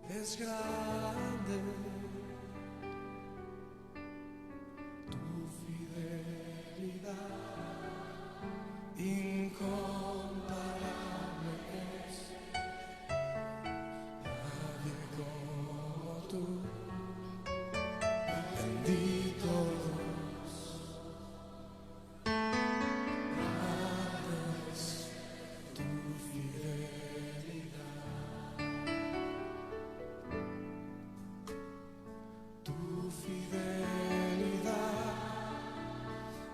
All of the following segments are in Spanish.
Es grande tu fidelidad, incomparable es, nadie como tú, bendito Dios, grande es tu fidelidad. Tu fidelidad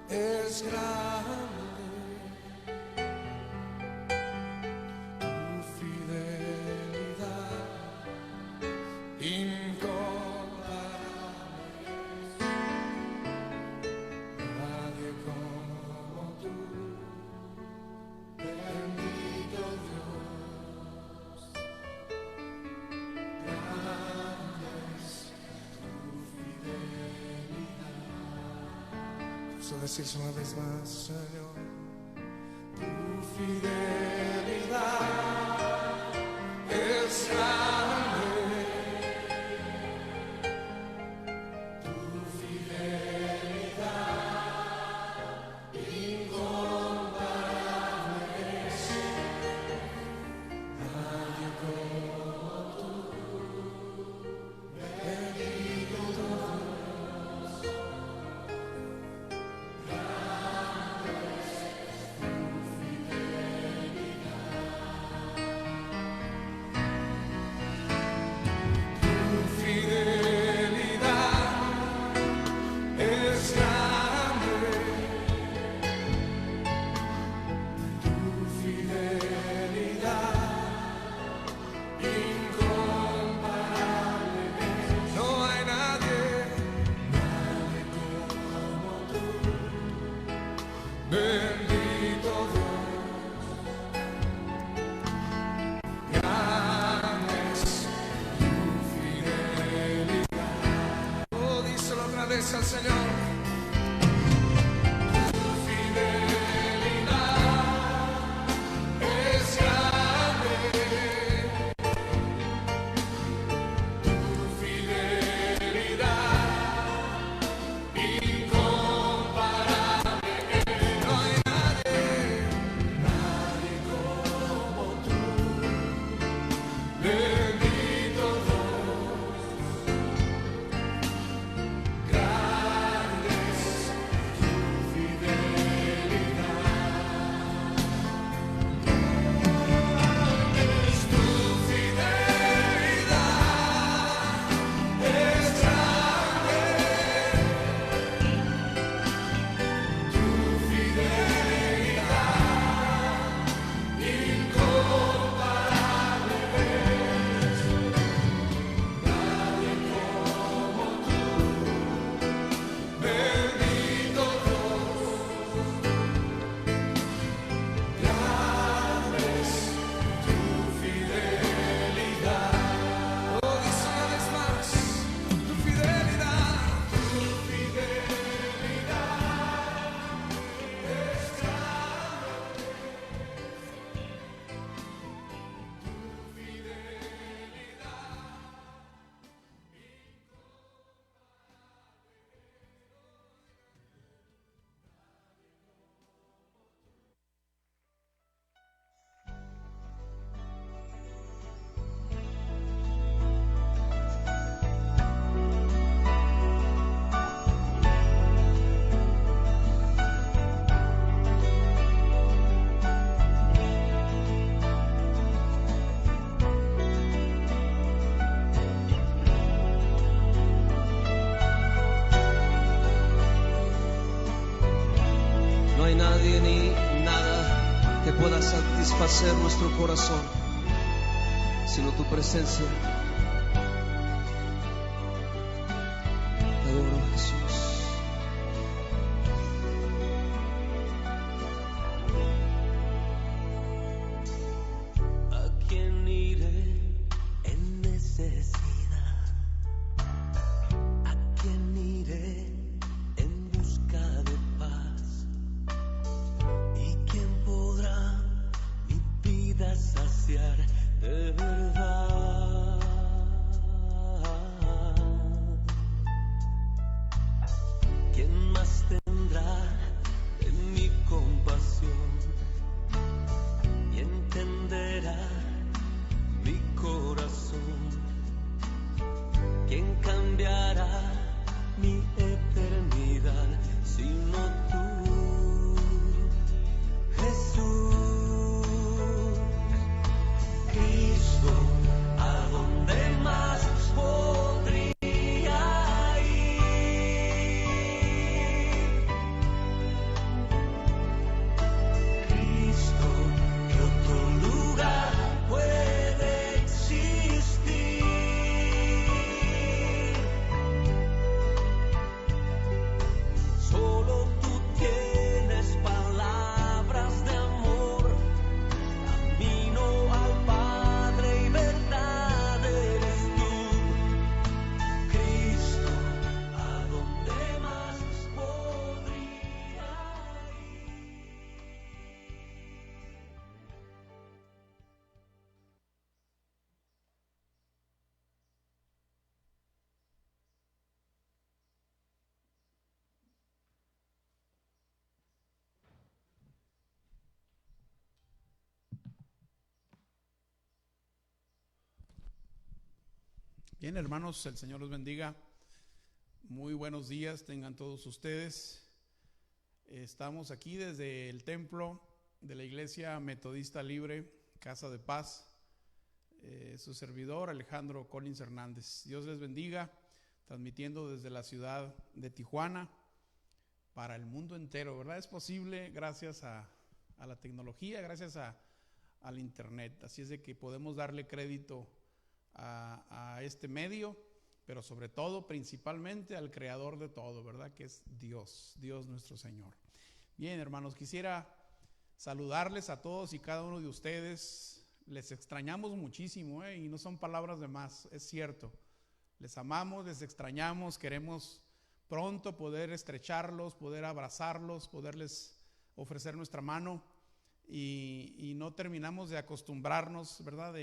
es grande, tu fidelidad incomparable es, nadie como tú, bendito Dios, grande es tu fidelidad. Eso decirse una vez más, Señor, tu fidelidad es grande, tu fidelidad incomparable es, nadie como tú, bendito Dios, grande es tu fidelidad. Tu fidelidad es grande, tu fidelidad incomparable es. No hay nadie como tú, bendito Dios, grande es tu fidelidad. Oh, díselo otra vez al Señor. Tu fidelidad es grande, tu fidelidad incomparable es. No hay nadie como tú, bendito Dios, grande es tu fidelidad. Es tu fidelidad, es grande, tu fidelidad incomparable es, nadie como tú, bendito Dios, grande es tu fidelidad. Oh, dice una vez más, tu fidelidad es No hay nadie ni nada que pueda satisfacer nuestro corazón, sino tu presencia. Te adoro, Jesús. ¿A quién iré en necesidad? ¿A quién iré en busca de paz? ¿Y quién podrá mi vida saciar de de verdad. ¿Quién más tendrá de mi compasión y entenderá mi corazón? ¿Quién cambiará mi eternidad sino tú, Jesús? Cristo, ¿a dónde más podría ir? Cristo, ¿qué otro lugar puede existir? Solo tú tienes palabras de amor, camino al Padre y verdad eres tú. Cristo, ¿a dónde más podría ir? Bien, hermanos, el Señor los bendiga. Muy buenos días tengan todos ustedes. Estamos aquí desde el templo de la Iglesia Metodista Libre, Casa de Paz. Su servidor, Alejandro Collins Hernández. Dios les bendiga, transmitiendo desde la ciudad de Tijuana para el mundo entero, ¿verdad? Es posible gracias a la tecnología, gracias al internet. Así es de que podemos darle crédito a este medio, pero sobre todo, principalmente al creador de todo, ¿verdad? Que es Dios nuestro Señor. Bien, hermanos, quisiera saludarles a todos y cada uno de ustedes. Les extrañamos muchísimo, y no son palabras de más, es cierto. Les amamos, les extrañamos, queremos pronto poder estrecharlos, poder abrazarlos, poderles ofrecer nuestra mano, y no terminamos de acostumbrarnos, ¿verdad?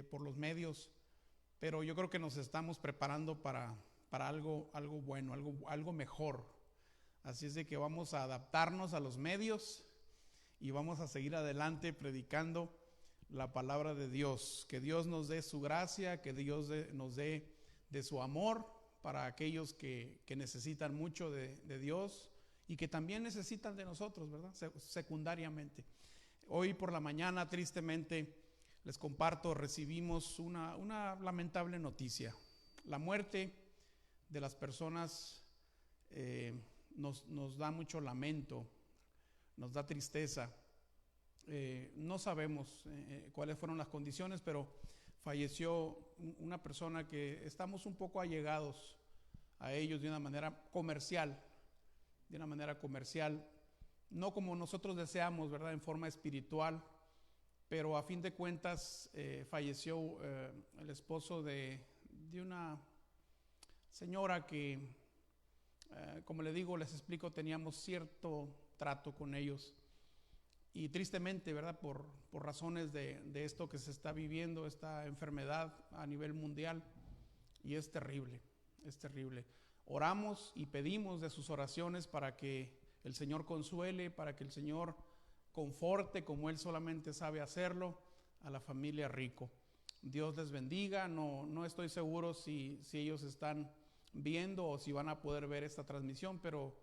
Por los medios, pero yo creo que nos estamos preparando para algo bueno, algo mejor. Así es de que vamos a adaptarnos a los medios y vamos a seguir adelante predicando la palabra de Dios. Que Dios nos dé su gracia, que Dios nos dé de su amor para aquellos que necesitan mucho de Dios y que también necesitan de nosotros, ¿verdad? Secundariamente. Hoy por la mañana, tristemente, les comparto, recibimos una lamentable noticia. La muerte de las personas nos da mucho lamento, nos da tristeza. No sabemos cuáles fueron las condiciones, pero falleció una persona que estamos un poco allegados a ellos de una manera comercial, no como nosotros deseamos, ¿verdad? En forma espiritual. Pero a fin de cuentas falleció el esposo de una señora que, como le digo, les explico, teníamos cierto trato con ellos. Y tristemente, ¿verdad? Por razones de esto que se está viviendo, esta enfermedad a nivel mundial, y es terrible. Oramos y pedimos de sus oraciones para que el Señor consuele, para que el Señor conforte, como Él solamente sabe hacerlo, a la familia Rico. Dios les bendiga. No estoy seguro si ellos están viendo o si van a poder ver esta transmisión, pero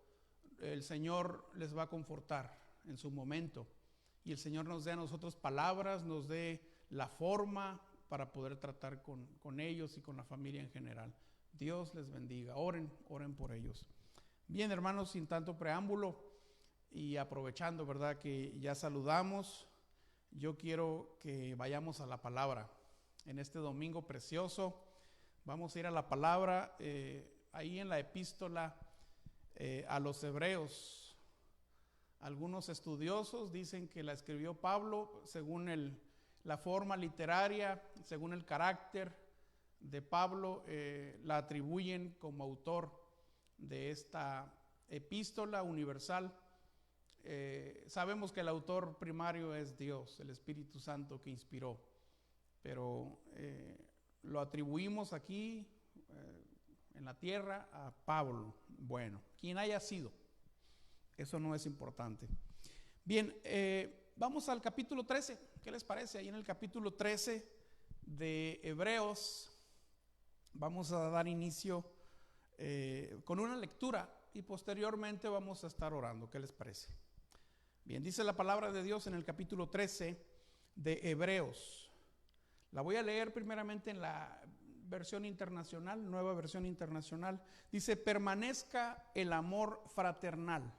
el Señor les va a confortar en su momento, y el Señor nos dé a nosotros palabras, nos dé la forma para poder tratar con ellos y con la familia en general. Dios les bendiga. Oren por ellos. Bien, hermanos, sin tanto preámbulo y aprovechando, ¿verdad?, que ya saludamos, yo quiero que vayamos a la palabra. En este domingo precioso vamos a ir a la palabra, ahí en la epístola a los Hebreos. Algunos estudiosos dicen que la escribió Pablo según la forma literaria, según el carácter de Pablo, la atribuyen como autor de esta epístola universal. Sabemos que el autor primario es Dios, el Espíritu Santo que inspiró pero lo atribuimos aquí en la tierra a Pablo. Bueno, quien haya sido, eso no es importante. Bien, vamos al capítulo 13. ¿Qué les parece? Ahí en el capítulo 13 de Hebreos vamos a dar inicio con una lectura y posteriormente vamos a estar orando. ¿Qué les parece? Bien, dice la palabra de Dios en el capítulo 13 de Hebreos. La voy a leer primeramente en la versión internacional, nueva versión internacional. Dice: permanezca el amor fraternal.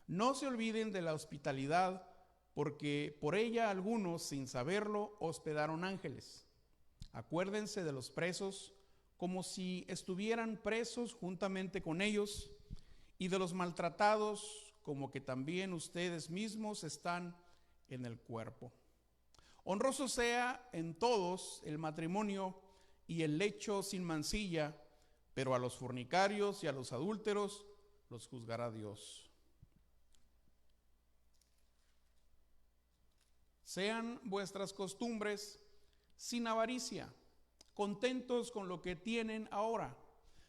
No se olviden de la hospitalidad, porque por ella algunos, sin saberlo, hospedaron ángeles. Acuérdense de los presos como si estuvieran presos juntamente con ellos, y de los maltratados como que también ustedes mismos están en el cuerpo. Honroso sea en todos el matrimonio y el lecho sin mancilla, pero a los fornicarios y a los adúlteros los juzgará Dios. Sean vuestras costumbres sin avaricia, contentos con lo que tienen ahora,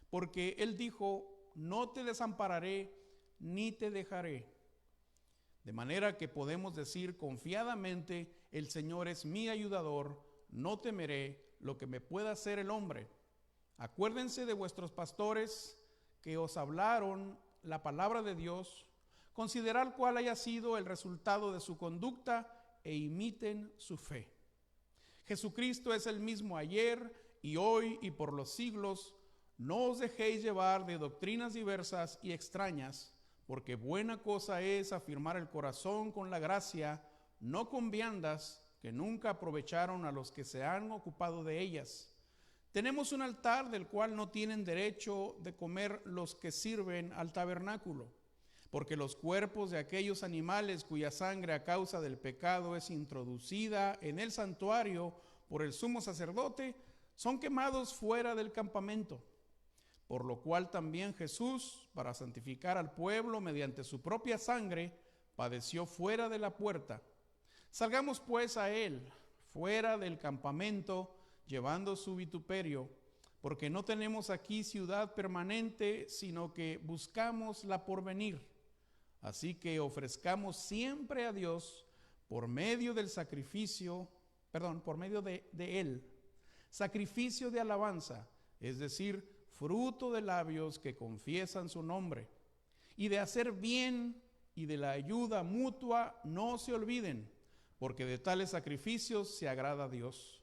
porque Él dijo: no te desampararé ni te dejaré. De manera que podemos decir confiadamente: el Señor es mi ayudador, no temeré lo que me pueda hacer el hombre. Acuérdense de vuestros pastores que os hablaron la palabra de Dios, considerad cuál haya sido el resultado de su conducta e imiten su fe. Jesucristo es el mismo ayer y hoy y por los siglos. No os dejéis llevar de doctrinas diversas y extrañas, porque buena cosa es afirmar el corazón con la gracia, no con viandas que nunca aprovecharon a los que se han ocupado de ellas. Tenemos un altar del cual no tienen derecho de comer los que sirven al tabernáculo, porque los cuerpos de aquellos animales cuya sangre a causa del pecado es introducida en el santuario por el sumo sacerdote, son quemados fuera del campamento. Por lo cual también Jesús, para santificar al pueblo mediante su propia sangre, padeció fuera de la puerta. Salgamos pues a él, fuera del campamento, llevando su vituperio, porque no tenemos aquí ciudad permanente, sino que buscamos la porvenir. Así que ofrezcamos siempre a Dios por medio del sacrificio, por medio de él, sacrificio de alabanza, es decir, fruto de labios que confiesan su nombre. Y de hacer bien y de la ayuda mutua no se olviden, porque de tales sacrificios se agrada a Dios.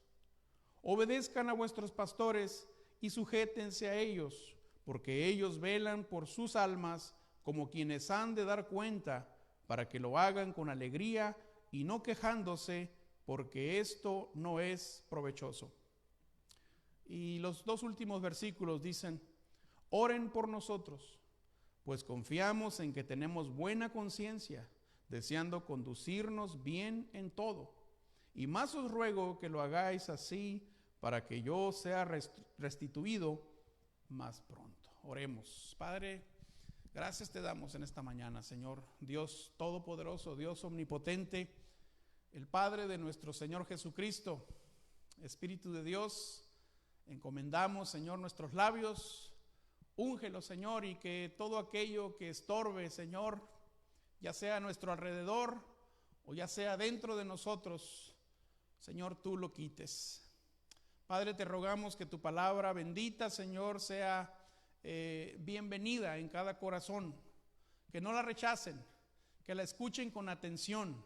Obedezcan a vuestros pastores y sujétense a ellos, porque ellos velan por sus almas como quienes han de dar cuenta, para que lo hagan con alegría y no quejándose, porque esto no es provechoso. Y los dos últimos versículos dicen: oren por nosotros, pues confiamos en que tenemos buena conciencia, deseando conducirnos bien en todo. Y más os ruego que lo hagáis así, para que yo sea restituido más pronto. Oremos. Padre, gracias te damos en esta mañana, Señor, Dios todopoderoso, Dios omnipotente, el Padre de nuestro Señor Jesucristo. Espíritu de Dios, encomendamos, Señor, nuestros labios. Úngelo, Señor, y que todo aquello que estorbe, Señor, ya sea a nuestro alrededor o ya sea dentro de nosotros, Señor, tú lo quites. Padre, te rogamos que tu palabra bendita, Señor, sea bienvenida en cada corazón, que no la rechacen, que la escuchen con atención,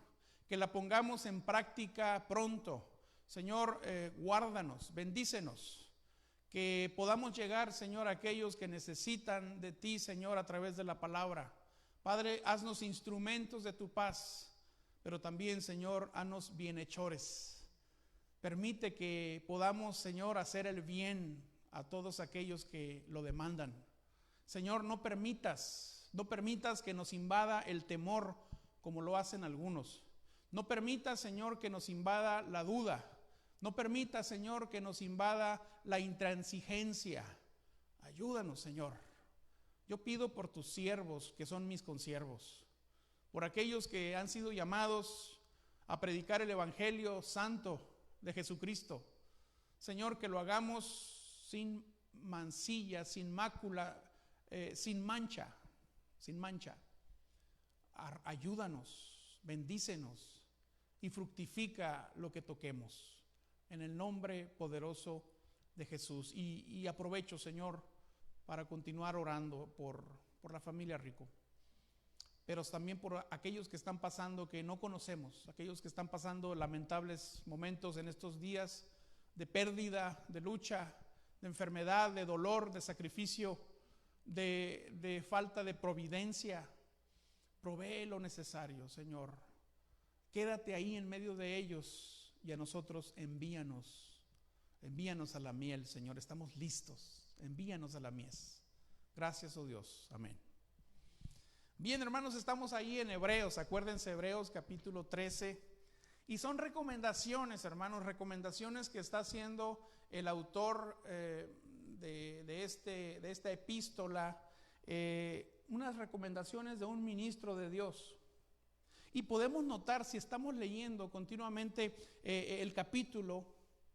que la pongamos en práctica pronto. Señor, guárdanos, bendícenos, que podamos llegar, Señor, a aquellos que necesitan de ti, Señor, a través de la palabra. Padre, haznos instrumentos de tu paz, pero también, Señor, haznos bienhechores. Permite que podamos, Señor, hacer el bien a todos aquellos que lo demandan. Señor, no permitas que nos invada el temor como lo hacen algunos. No permitas, Señor, que nos invada la duda. No permitas, Señor, que nos invada la intransigencia. Ayúdanos, Señor. Yo pido por tus siervos, que son mis consiervos, por aquellos que han sido llamados a predicar el Evangelio santo, de Jesucristo. Señor, que lo hagamos sin mancilla, sin mácula, sin mancha. Ayúdanos, bendícenos y fructifica lo que toquemos. En el nombre poderoso de Jesús. Y aprovecho, Señor, para continuar orando por la familia Rico, pero también por aquellos que están pasando, que no conocemos, aquellos que están pasando lamentables momentos en estos días de pérdida, de lucha, de enfermedad, de dolor, de sacrificio, de falta de providencia. Provee lo necesario, Señor. Quédate ahí en medio de ellos y a nosotros envíanos a la miel, Señor. Estamos listos. Envíanos a la mies. Gracias, oh Dios. Amén. Bien, hermanos, estamos ahí en Hebreos. Acuérdense, Hebreos capítulo 13. Y son recomendaciones, hermanos, recomendaciones que está haciendo el autor de esta epístola. Unas recomendaciones de un ministro de Dios. Y podemos notar, si estamos leyendo continuamente el capítulo,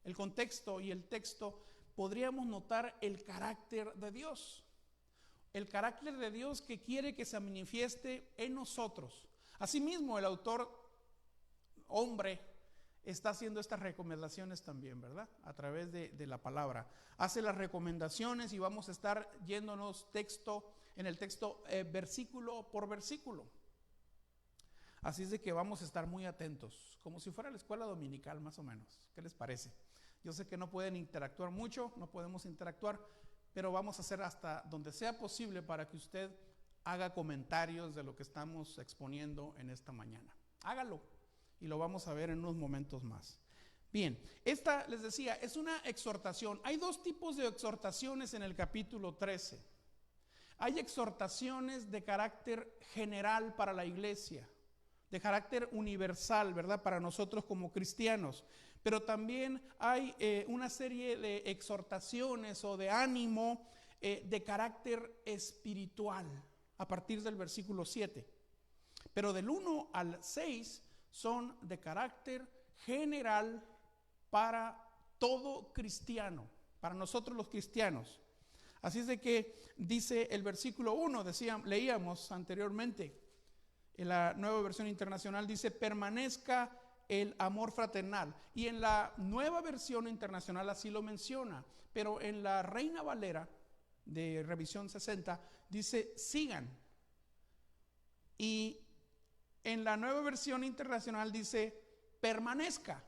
el contexto y el texto, podríamos notar el carácter de Dios. El carácter de Dios que quiere que se manifieste en nosotros. Asimismo, el autor, hombre, está haciendo estas recomendaciones también, ¿verdad? A través de la palabra. Hace las recomendaciones y vamos a estar yéndonos en el texto versículo por versículo. Así es de que vamos a estar muy atentos, como si fuera la escuela dominical más o menos. ¿Qué les parece? Yo sé que no pueden interactuar mucho, no podemos interactuar, pero vamos a hacer hasta donde sea posible para que usted haga comentarios de lo que estamos exponiendo en esta mañana. Hágalo y lo vamos a ver en unos momentos más. Bien, esta, les decía, es una exhortación. Hay dos tipos de exhortaciones en el capítulo 13. Hay exhortaciones de carácter general para la iglesia, de carácter universal, ¿verdad? Para nosotros como cristianos. Pero también hay una serie de exhortaciones o de ánimo de carácter espiritual a partir del versículo 7. Pero del 1 al 6 son de carácter general para todo cristiano, para nosotros los cristianos. Así es de que dice el versículo 1, leíamos anteriormente, en la Nueva Versión Internacional dice: permanezca el amor fraternal. Y en la Nueva Versión Internacional así lo menciona, pero en la Reina Valera de Revisión 60 dice: sigan. Y en la Nueva Versión Internacional dice: permanezca.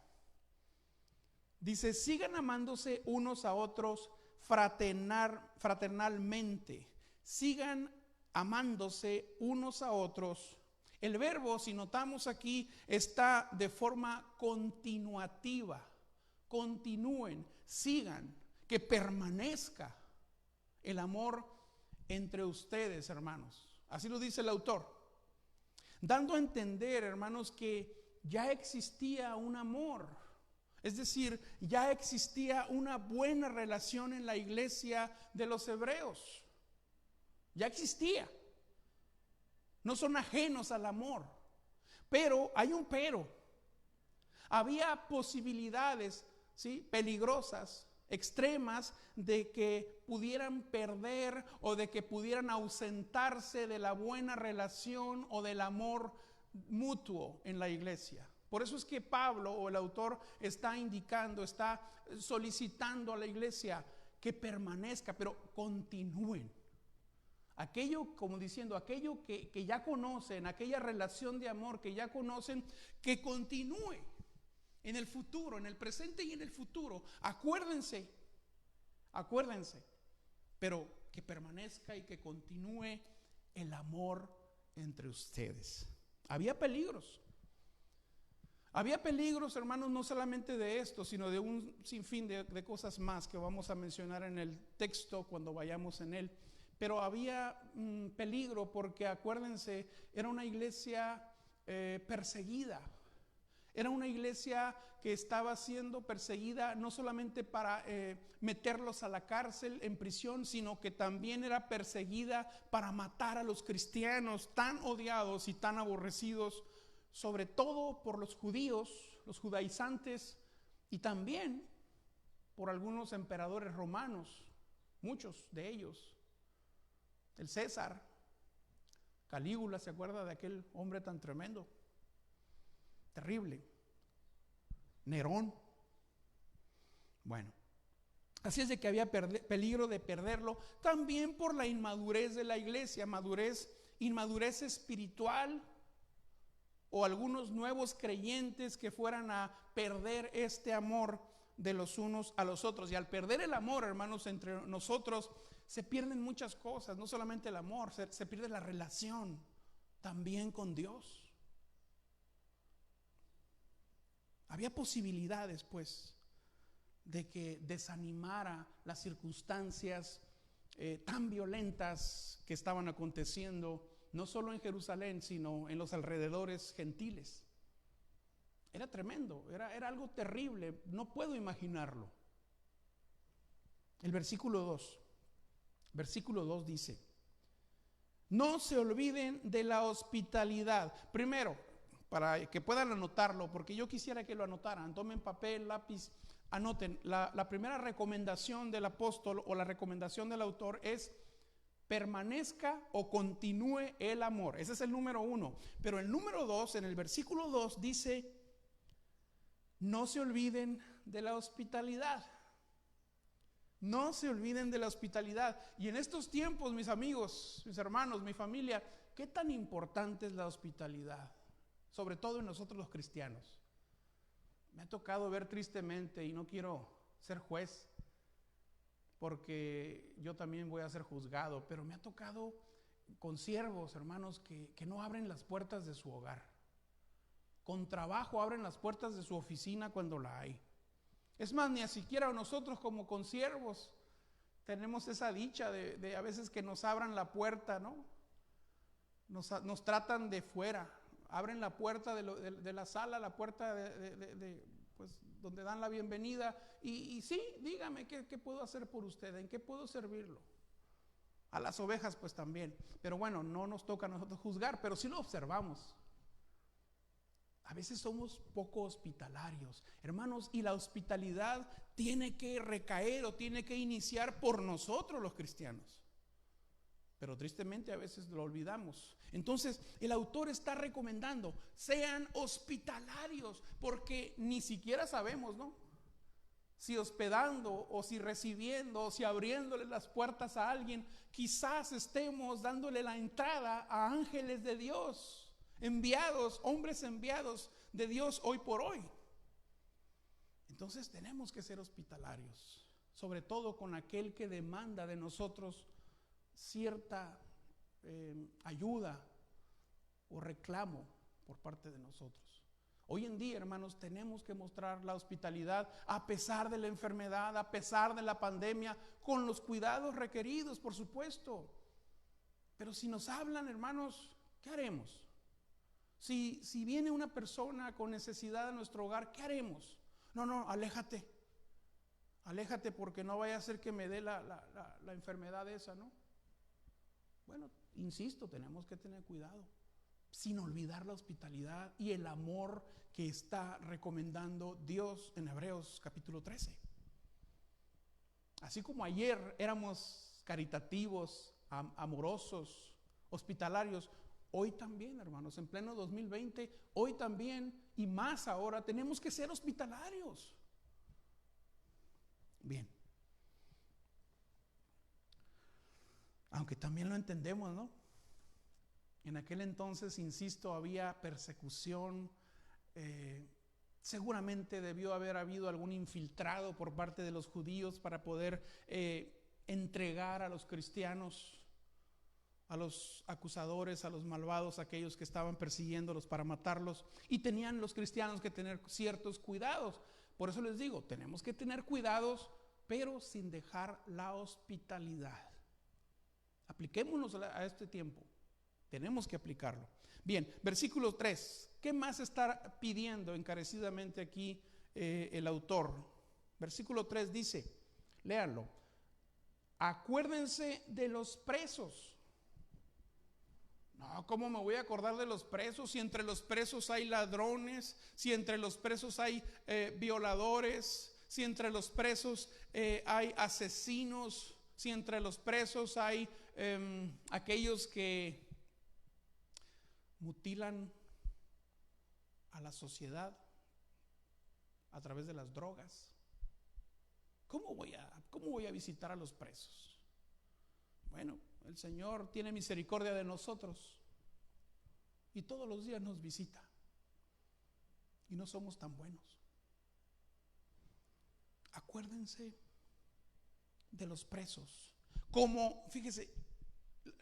Dice: sigan amándose unos a otros fraternalmente. Sigan amándose unos a otros. El verbo, si notamos aquí, está de forma continuativa. Continúen, sigan, que permanezca el amor entre ustedes, hermanos. Así lo dice el autor, dando a entender, hermanos, que ya existía un amor. Es decir, ya existía una buena relación en la iglesia de los hebreos. Ya existía. No son ajenos al amor. Pero hay un pero. Había posibilidades, ¿sí?, peligrosas, extremas, de que pudieran perder o de que pudieran ausentarse de la buena relación o del amor mutuo en la iglesia. Por eso es que Pablo, o el autor, está indicando, está solicitando a la iglesia que permanezca, pero continúen. Aquello, como diciendo, aquello que ya conocen, aquella relación de amor que ya conocen, que continúe en el futuro, en el presente y en el futuro. Acuérdense, pero que permanezca y que continúe el amor entre ustedes. Había peligros, hermanos, no solamente de esto, sino de un sinfín de cosas más que vamos a mencionar en el texto cuando vayamos en él. Pero había peligro porque, acuérdense, era una iglesia perseguida. Era una iglesia que estaba siendo perseguida no solamente para meterlos a la cárcel, en prisión, sino que también era perseguida para matar a los cristianos tan odiados y tan aborrecidos, sobre todo por los judíos, los judaizantes, y también por algunos emperadores romanos, muchos de ellos. El César, Calígula, ¿se acuerda de aquel hombre tan tremendo? Terrible. Nerón. Bueno, así es de que había peligro de perderlo, también por la inmadurez de la iglesia, inmadurez espiritual, o algunos nuevos creyentes que fueran a perder este amor de los unos a los otros. Y al perder el amor, hermanos, entre nosotros, se pierden muchas cosas, no solamente el amor, se pierde la relación también con Dios. Había posibilidades, pues, de que desanimara las circunstancias tan violentas que estaban aconteciendo, no solo en Jerusalén, sino en los alrededores gentiles. Era tremendo, era algo terrible, no puedo imaginarlo. El versículo 2 dice: no se olviden de la hospitalidad. Primero, para que puedan anotarlo, porque yo quisiera que lo anotaran, tomen papel, lápiz, anoten. La primera recomendación del apóstol o la recomendación del autor es: permanezca o continúe el amor. Ese es el número 1. Pero el número 2, en el versículo 2 dice: no se olviden de la hospitalidad. No se olviden de la hospitalidad. Y en estos tiempos, mis amigos, mis hermanos, mi familia, ¿qué tan importante es la hospitalidad? Sobre todo en nosotros los cristianos. Me ha tocado ver tristemente, y no quiero ser juez, porque yo también voy a ser juzgado, pero me ha tocado con siervos, hermanos, que no abren las puertas de su hogar. Con trabajo abren las puertas de su oficina cuando la hay. Es más, ni siquiera nosotros como consiervos tenemos esa dicha de a veces que nos abran la puerta, ¿no? Nos tratan de fuera, abren la puerta de la sala, la puerta pues, donde dan la bienvenida, y sí, dígame, ¿qué puedo hacer por usted? ¿En qué puedo servirlo? A las ovejas pues también, pero bueno, no nos toca a nosotros juzgar, pero sí lo observamos. A veces somos poco hospitalarios, hermanos, y la hospitalidad tiene que recaer o tiene que iniciar por nosotros los cristianos. Pero tristemente a veces lo olvidamos. Entonces el autor está recomendando: sean hospitalarios, porque ni siquiera sabemos, ¿no?, si hospedando o si recibiendo o si abriéndole las puertas a alguien, quizás estemos dándole la entrada a ángeles de Dios, enviados, hombres enviados de Dios hoy por hoy. Entonces tenemos que ser hospitalarios, sobre todo con aquel que demanda de nosotros cierta ayuda o reclamo por parte de nosotros. Hoy en día, hermanos, tenemos que mostrar la hospitalidad a pesar de la enfermedad, a pesar de la pandemia, con los cuidados requeridos, por supuesto. Pero si nos hablan, hermanos, ¿qué haremos? Si viene una persona con necesidad a nuestro hogar, ¿qué haremos? No, aléjate porque no vaya a ser que me dé la enfermedad esa, ¿no? Bueno, insisto, tenemos que tener cuidado, sin olvidar la hospitalidad y el amor que está recomendando Dios en Hebreos capítulo 13. Así como ayer éramos caritativos, amorosos, hospitalarios, hoy también, hermanos, en pleno 2020, hoy también y más ahora tenemos que ser hospitalarios. Bien. Aunque también lo entendemos, ¿no? En aquel entonces, insisto, había persecución, seguramente debió haber habido algún infiltrado por parte de los judíos para poder entregar a los cristianos, a los acusadores, a los malvados, a aquellos que estaban persiguiéndolos para matarlos, y tenían los cristianos que tener ciertos cuidados. Por eso les digo, tenemos que tener cuidados, pero sin dejar la hospitalidad. Apliquémonos a este tiempo. Tenemos que aplicarlo. Bien, versículo 3. ¿Qué más está pidiendo encarecidamente aquí el autor? Versículo 3 dice, léanlo: acuérdense de los presos. No, ¿cómo me voy a acordar de los presos? Si entre los presos hay ladrones, si entre los presos hay violadores, si entre los presos hay asesinos, si entre los presos hay aquellos que mutilan a la sociedad a través de las drogas. ¿Cómo voy a visitar a los presos? Bueno, el Señor tiene misericordia de nosotros y todos los días nos visita, y no somos tan buenos. Acuérdense de los presos, como, fíjese,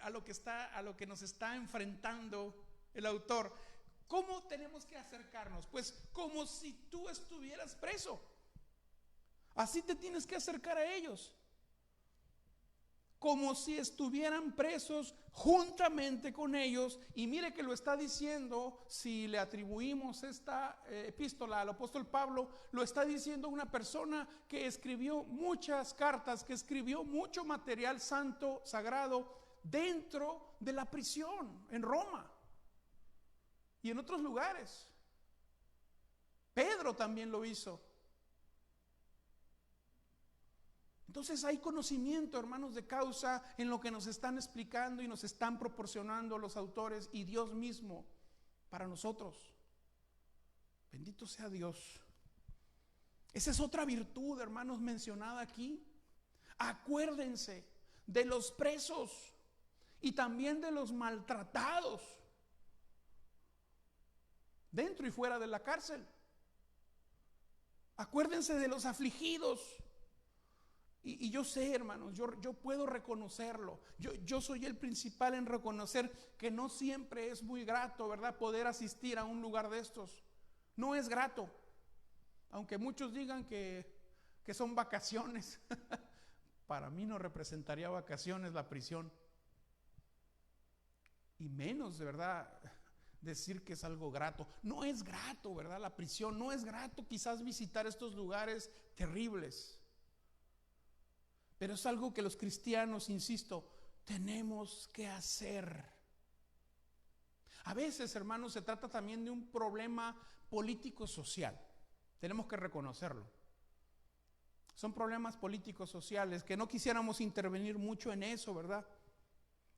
a lo que nos está enfrentando el autor. ¿Cómo tenemos que acercarnos? Pues como si tú estuvieras preso. Así te tienes que acercar a ellos, como si estuvieran presos juntamente con ellos. Y mire que lo está diciendo, si le atribuimos esta epístola al apóstol Pablo, lo está diciendo una persona que escribió muchas cartas, que escribió mucho material santo, sagrado, dentro de la prisión en Roma y en otros lugares. Pedro también lo hizo. Entonces hay conocimiento, hermanos, de causa en lo que nos están explicando y nos están proporcionando los autores y Dios mismo para nosotros. Bendito sea Dios. Esa es otra virtud, hermanos, mencionada aquí. Acuérdense de los presos y también de los maltratados dentro y fuera de la cárcel. Acuérdense de los afligidos. Y yo sé, hermanos, yo puedo reconocerlo. Yo soy el principal en reconocer que no siempre es muy grato, ¿verdad?, poder asistir a un lugar de estos. No es grato, aunque muchos digan que son vacaciones. Para mí no representaría vacaciones la prisión, y menos, de verdad, decir que es algo grato. No es grato, ¿verdad?, la prisión. No es grato quizás visitar estos lugares terribles. Pero es algo que los cristianos, insisto, tenemos que hacer. A veces, hermanos, se trata también de un problema político-social. Tenemos que reconocerlo. Son problemas políticos sociales que no quisiéramos intervenir mucho en eso, ¿verdad?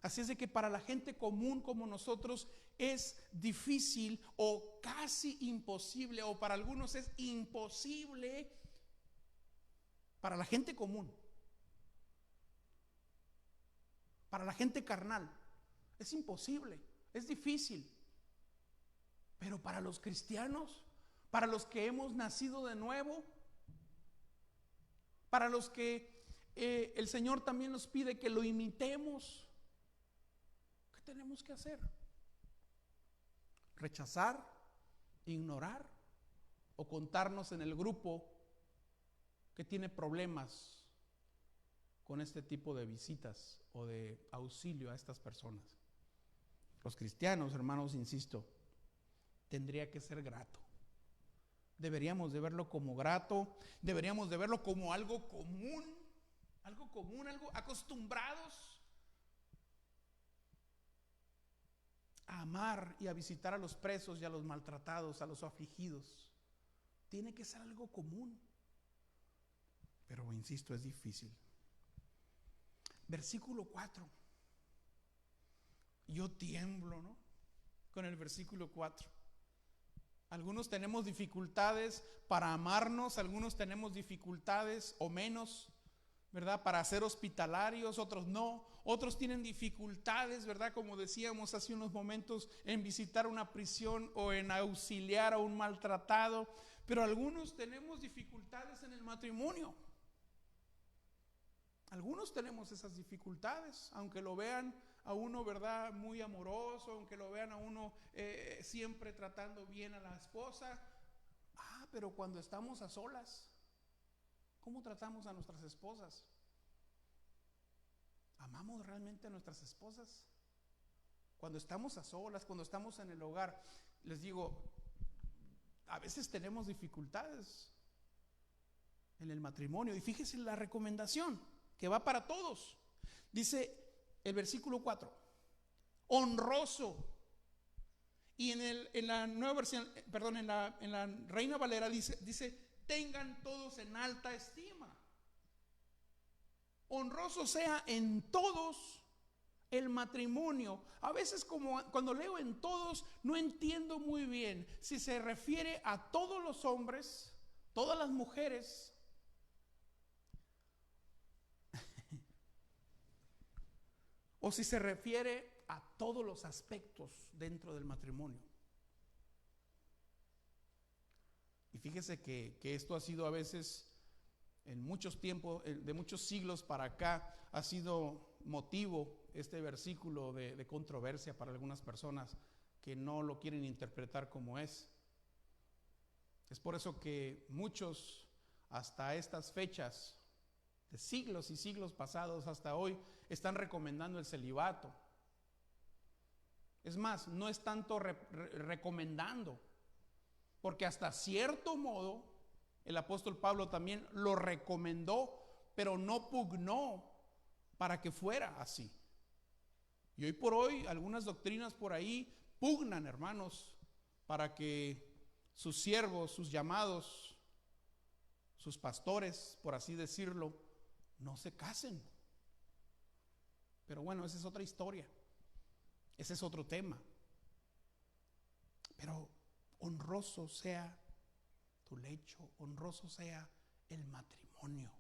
Así es de que para la gente común como nosotros es difícil o casi imposible, o para algunos es imposible, para la gente común, para la gente carnal, es imposible, es difícil. Pero para los cristianos, para los que hemos nacido de nuevo, para los que el Señor también nos pide que lo imitemos, ¿qué tenemos que hacer? ¿Rechazar, ignorar o contarnos en el grupo que tiene problemas con este tipo de visitas o de auxilio a estas personas? Los cristianos, hermanos, insisto, tendría que ser grato. Deberíamos de verlo como grato, deberíamos de verlo como algo común, algo acostumbrados a amar y a visitar a los presos y a los maltratados, a los afligidos. Tiene que ser algo común, pero insisto, es difícil. Versículo 4. Yo tiemblo, ¿no?, con el versículo 4. Algunos tenemos dificultades para amarnos, algunos tenemos dificultades o menos, ¿verdad?, para ser hospitalarios, otros no. Otros tienen dificultades, ¿verdad?, como decíamos hace unos momentos, en visitar una prisión o en auxiliar a un maltratado. Pero algunos tenemos dificultades en el matrimonio. Algunos tenemos esas dificultades, aunque lo vean a uno, ¿verdad?, muy amoroso, aunque lo vean a uno siempre tratando bien a la esposa. Pero cuando estamos a solas, ¿cómo tratamos a nuestras esposas? ¿Amamos realmente a nuestras esposas? Cuando estamos a solas, cuando estamos en el hogar, les digo, a veces tenemos dificultades en el matrimonio. Y fíjese la recomendación que va para todos. Dice el versículo 4: honroso. Y en la nueva versión, perdón, en la Reina Valera dice, tengan todos en alta estima. Honroso sea en todos el matrimonio. A veces como cuando leo en todos, no entiendo muy bien si se refiere a todos los hombres, todas las mujeres, o si se refiere a todos los aspectos dentro del matrimonio. Y fíjese que esto ha sido a veces, en muchos tiempos, de muchos siglos para acá, ha sido motivo, este versículo, de controversia para algunas personas que no lo quieren interpretar como es. Es por eso que muchos, hasta estas fechas, de siglos y siglos pasados hasta hoy, están recomendando el celibato. Es más, no es tanto recomendando, porque hasta cierto modo el apóstol Pablo también lo recomendó, pero no pugnó para que fuera así. Y hoy por hoy algunas doctrinas por ahí pugnan, hermanos, para que sus siervos, sus llamados, sus pastores, por así decirlo, no se casen. Pero bueno, esa es otra historia, ese es otro tema. Pero honroso sea tu lecho, honroso sea el matrimonio.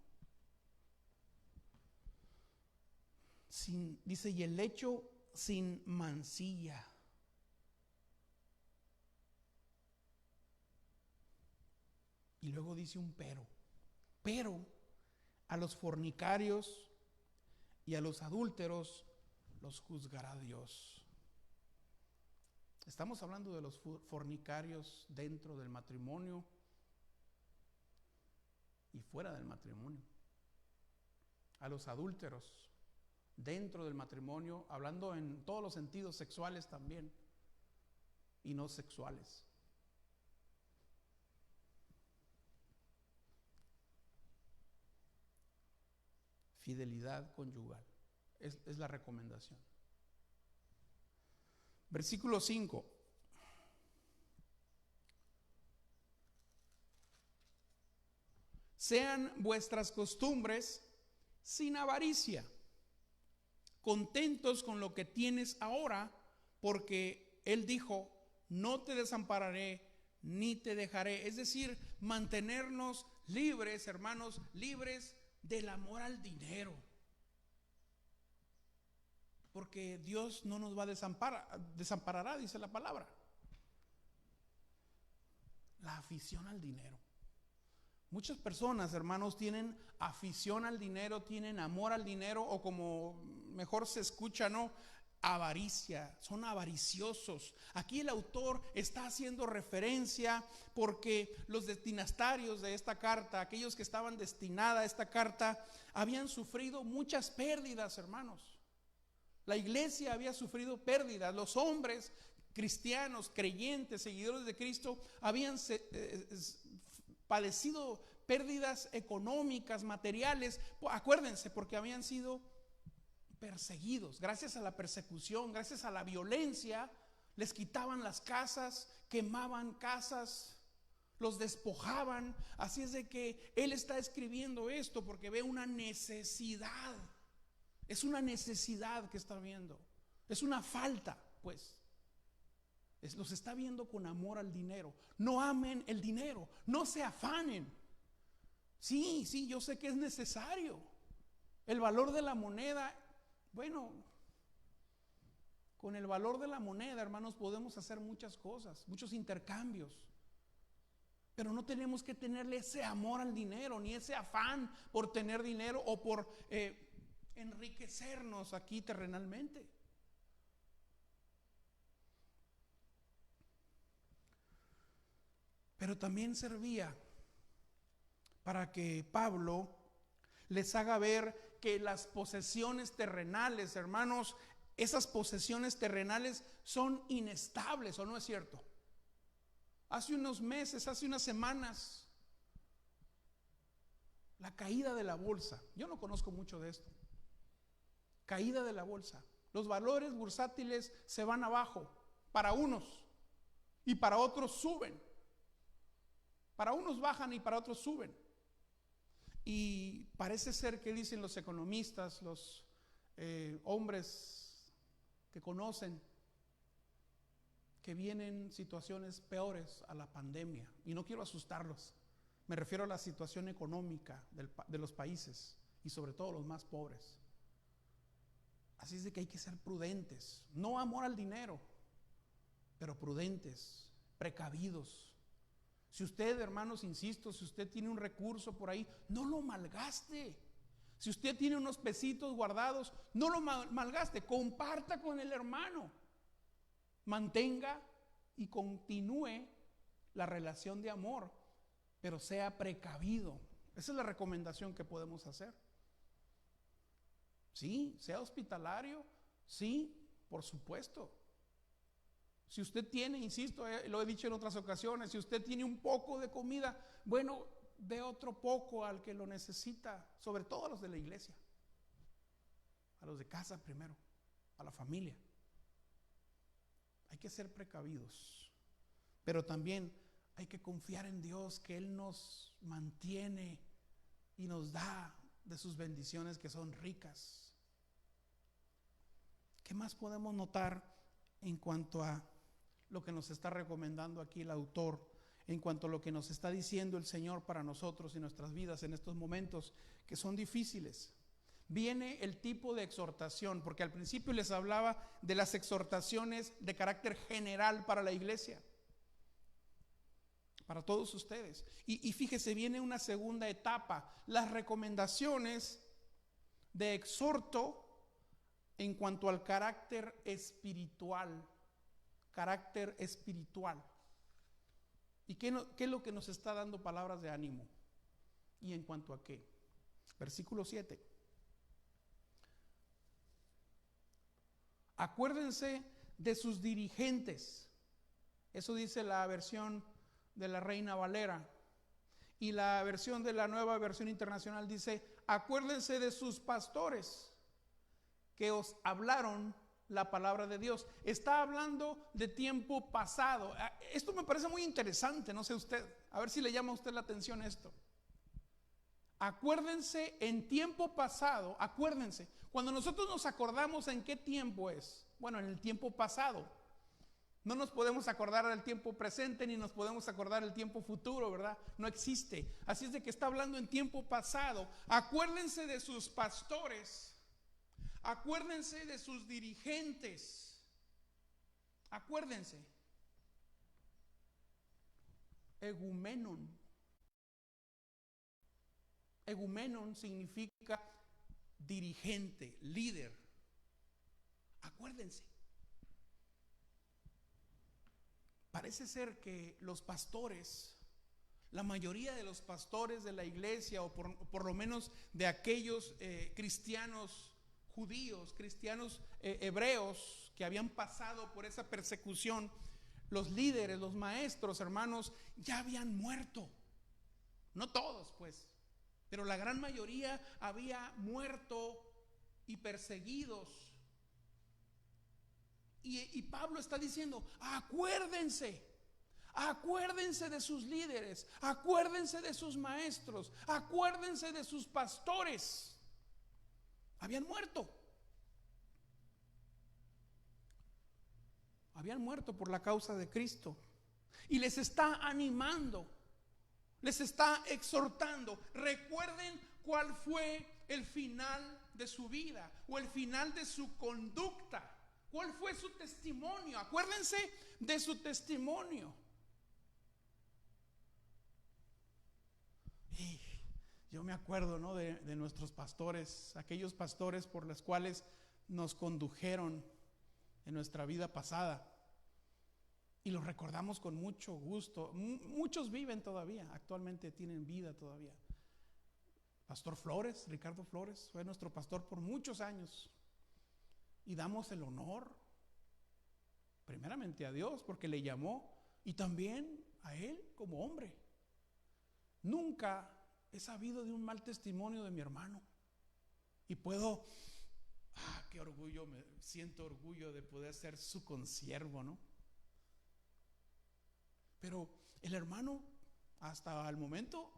Dice, y el lecho sin mancilla. Y luego dice un pero a los fornicarios y a los adúlteros los juzgará Dios. Estamos hablando de los fornicarios dentro del matrimonio y fuera del matrimonio. A los adúlteros dentro del matrimonio, hablando en todos los sentidos, sexuales también y no sexuales. Fidelidad conyugal es la recomendación. Versículo 5. Sean vuestras costumbres sin avaricia, contentos con lo que tienes ahora, porque Él dijo, no te desampararé ni te dejaré. Es decir, mantenernos libres, hermanos, libres del amor al dinero. Porque Dios no nos va a desamparará, dice la palabra. La afición al dinero. Muchas personas, hermanos, tienen afición al dinero, tienen amor al dinero, o como mejor se escucha, ¿no? Avaricia, son avariciosos. Aquí el autor está haciendo referencia porque los destinatarios de esta carta, aquellos que estaban destinados a esta carta, habían sufrido muchas pérdidas, hermanos. La iglesia había sufrido pérdidas. Los hombres cristianos, creyentes, seguidores de Cristo, habían padecido pérdidas económicas, materiales. Acuérdense, porque habían sido perseguidos. Gracias a la persecución, gracias a la violencia, les quitaban las casas, quemaban casas, los despojaban. Así es de que él está escribiendo esto porque ve una necesidad. Es una necesidad que está viendo. Es una falta, pues. Los está viendo con amor al dinero. No amen el dinero, no se afanen. Sí, yo sé que es necesario. El valor de la moneda, bueno, con el valor de la moneda, hermanos, podemos hacer muchas cosas, muchos intercambios. Pero no tenemos que tenerle ese amor al dinero, ni ese afán por tener dinero o por enriquecernos aquí terrenalmente. Pero también servía para que Pablo les haga ver que las posesiones terrenales, hermanos, esas posesiones terrenales son inestables, ¿o no es cierto? Hace unos meses, hace unas semanas, la caída de la bolsa. Yo no conozco mucho de esto. Caída de la bolsa. Los valores bursátiles se van abajo para unos y para otros suben. Para unos bajan y para otros suben. Y parece ser que dicen los economistas, los hombres que conocen, que vienen situaciones peores a la pandemia. Y no quiero asustarlos. Me refiero a la situación económica de los países y sobre todo los más pobres. Así es de que hay que ser prudentes. No amor al dinero, pero prudentes, precavidos. Si usted, hermanos, insisto, si usted tiene un recurso por ahí, no lo malgaste. Si usted tiene unos pesitos guardados, no lo malgaste. Comparta con el hermano. Mantenga y continúe la relación de amor, pero sea precavido. Esa es la recomendación que podemos hacer. Sí, sea hospitalario, sí, por supuesto. Si usted tiene, insisto, lo he dicho en otras ocasiones, si usted tiene un poco de comida, bueno, dé otro poco al que lo necesita, sobre todo a los de la iglesia, a los de casa primero, a la familia. Hay que ser precavidos, pero también hay que confiar en Dios, que Él nos mantiene y nos da de sus bendiciones que son ricas. ¿Qué más podemos notar en cuanto a lo que nos está recomendando aquí el autor, en cuanto a lo que nos está diciendo el Señor para nosotros y nuestras vidas en estos momentos que son difíciles? Viene el tipo de exhortación, porque al principio les hablaba de las exhortaciones de carácter general para la iglesia, para todos ustedes. Y fíjese, viene una segunda etapa, las recomendaciones de exhorto en cuanto al carácter espiritual. Carácter espiritual. ¿Y qué es lo que nos está dando palabras de ánimo? ¿Y en cuanto a qué? Versículo 7. Acuérdense de sus dirigentes. Eso dice la versión de la Reina Valera. Y la versión de la Nueva Versión Internacional dice: acuérdense de sus pastores que os hablaron la palabra de Dios. Está hablando de tiempo pasado. Esto me parece muy interesante, no sé usted, a ver si le llama a usted la atención esto. Acuérdense en tiempo pasado, acuérdense. Cuando nosotros nos acordamos en qué tiempo es, bueno, en el tiempo pasado. No nos podemos acordar del tiempo presente ni nos podemos acordar del tiempo futuro, ¿verdad? No existe. Así es de que está hablando en tiempo pasado. Acuérdense de sus pastores. Acuérdense de sus dirigentes. Acuérdense. Egumenon. Egumenon significa dirigente, líder. Acuérdense. Parece ser que los pastores, la mayoría de los pastores de la iglesia, o por lo menos de aquellos cristianos judíos, cristianos hebreos que habían pasado por esa persecución, los líderes, los maestros, hermanos, ya habían muerto. No todos, pues, pero la gran mayoría había muerto y perseguidos. Y Pablo está diciendo: acuérdense. Acuérdense de sus líderes, acuérdense de sus maestros, acuérdense de sus pastores. Habían muerto. Habían muerto por la causa de Cristo. Y les está animando, les está exhortando. Recuerden cuál fue el final de su vida o el final de su conducta. ¿Cuál fue su testimonio? Acuérdense de su testimonio. Y yo me acuerdo, ¿no?, de nuestros pastores, aquellos pastores por los cuales nos condujeron en nuestra vida pasada. Y los recordamos con mucho gusto. Muchos viven todavía, actualmente tienen vida todavía. Pastor Flores, Ricardo Flores, fue nuestro pastor por muchos años. Y damos el honor, primeramente a Dios, porque le llamó, y también a él como hombre. Nunca he sabido de un mal testimonio de mi hermano. Y puedo qué orgullo, me siento orgullo de poder ser su consiervo, ¿no? Pero el hermano, hasta el momento,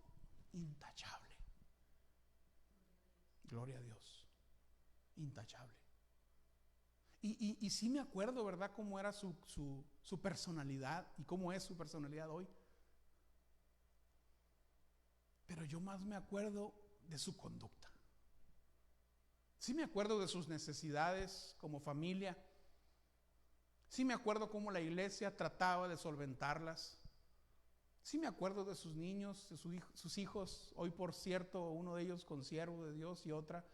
intachable. Gloria a Dios, intachable. Y sí me acuerdo, ¿verdad?, cómo era su personalidad y cómo es su personalidad hoy. Pero yo más me acuerdo de su conducta. Sí me acuerdo de sus necesidades como familia. Sí me acuerdo cómo la iglesia trataba de solventarlas. Sí me acuerdo de sus niños, de sus hijos. Hoy, por cierto, uno de ellos consiervo de Dios y otra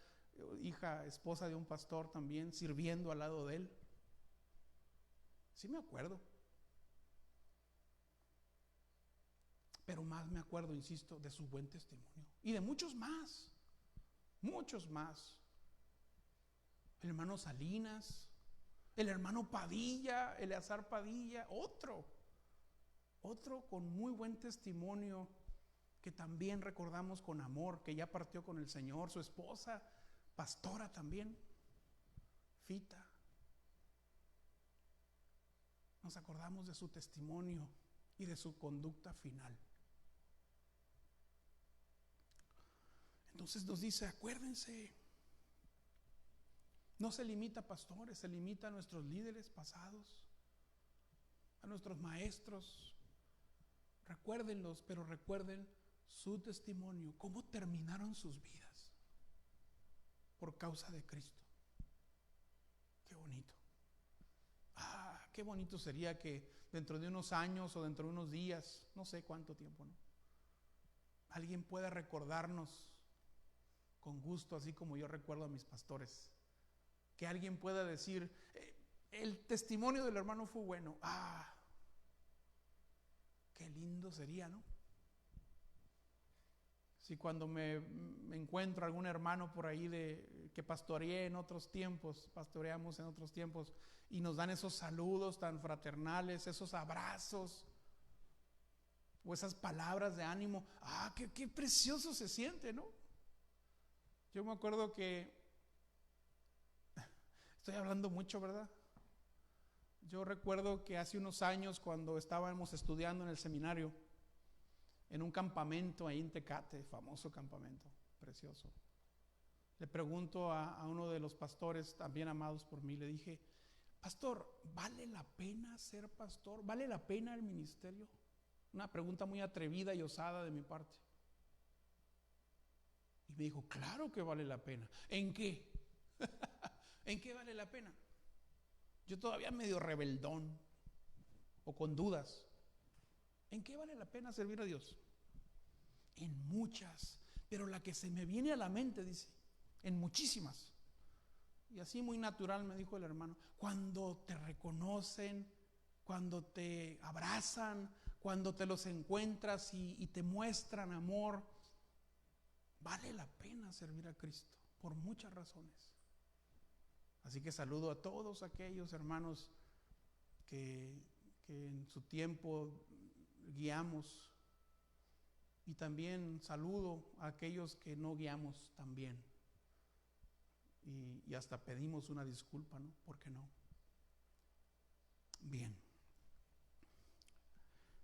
hija, esposa de un pastor también, sirviendo al lado de él. Sí me acuerdo. Pero más me acuerdo, insisto, de su buen testimonio. Y de muchos más. Muchos más. El hermano Salinas, el hermano Padilla, Eleazar Padilla, otro con muy buen testimonio, que también recordamos con amor, que ya partió con el Señor, su esposa, pastora también, Fita. Nos acordamos de su testimonio y de su conducta final. Entonces nos dice, acuérdense, no se limita a pastores, se limita a nuestros líderes pasados, a nuestros maestros. Recuérdenlos, pero recuerden su testimonio, cómo terminaron sus vidas por causa de Cristo. Qué bonito. Qué bonito sería que dentro de unos años o dentro de unos días, no sé cuánto tiempo, ¿no?, alguien pueda recordarnos con gusto, así como yo recuerdo a mis pastores. Que alguien pueda decir, el testimonio del hermano fue bueno. Qué lindo sería, ¿no? Si cuando me encuentro algún hermano por ahí que pastoreamos en otros tiempos, y nos dan esos saludos tan fraternales, esos abrazos, o esas palabras de ánimo, qué precioso se siente, ¿no? Yo me acuerdo que estoy hablando mucho, ¿verdad? Yo recuerdo que hace unos años, cuando estábamos estudiando en el seminario, en un campamento ahí en Tecate, famoso campamento, precioso, le pregunto a uno de los pastores, también amados por mí, le dije, pastor, ¿vale la pena ser pastor? ¿Vale la pena el ministerio? Una pregunta muy atrevida y osada de mi parte. Y me dijo, claro que vale la pena. ¿En qué? ¿En qué vale la pena? Yo todavía medio rebeldón o con dudas. ¿En qué vale la pena servir a Dios? En muchas, pero la que se me viene a la mente, dice, en muchísimas. Y así muy natural me dijo el hermano, cuando te reconocen, cuando te abrazan, cuando te los encuentras y te muestran amor, vale la pena servir a Cristo por muchas razones. Así que saludo a todos aquellos hermanos que en su tiempo guiamos, y también saludo a aquellos que no guiamos también, y hasta pedimos una disculpa, ¿no? ¿Por qué no? Bien,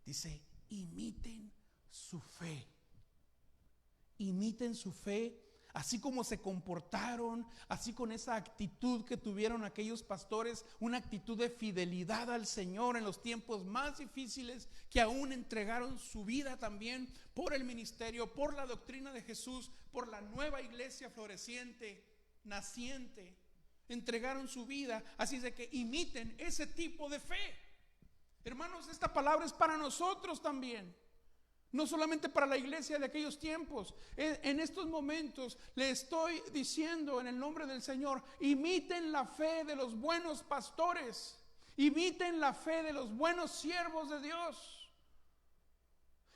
dice, imiten su fe. Imiten su fe, así como se comportaron, así con esa actitud que tuvieron aquellos pastores, una actitud de fidelidad al Señor en los tiempos más difíciles, que aún entregaron su vida también por el ministerio, por la doctrina de Jesús, por la nueva iglesia floreciente, naciente. Entregaron su vida, así de que imiten ese tipo de fe. Hermanos, esta palabra es para nosotros también. No solamente para la iglesia de aquellos tiempos. En estos momentos le estoy diciendo en el nombre del Señor, imiten la fe de los buenos pastores, imiten la fe de los buenos siervos de Dios,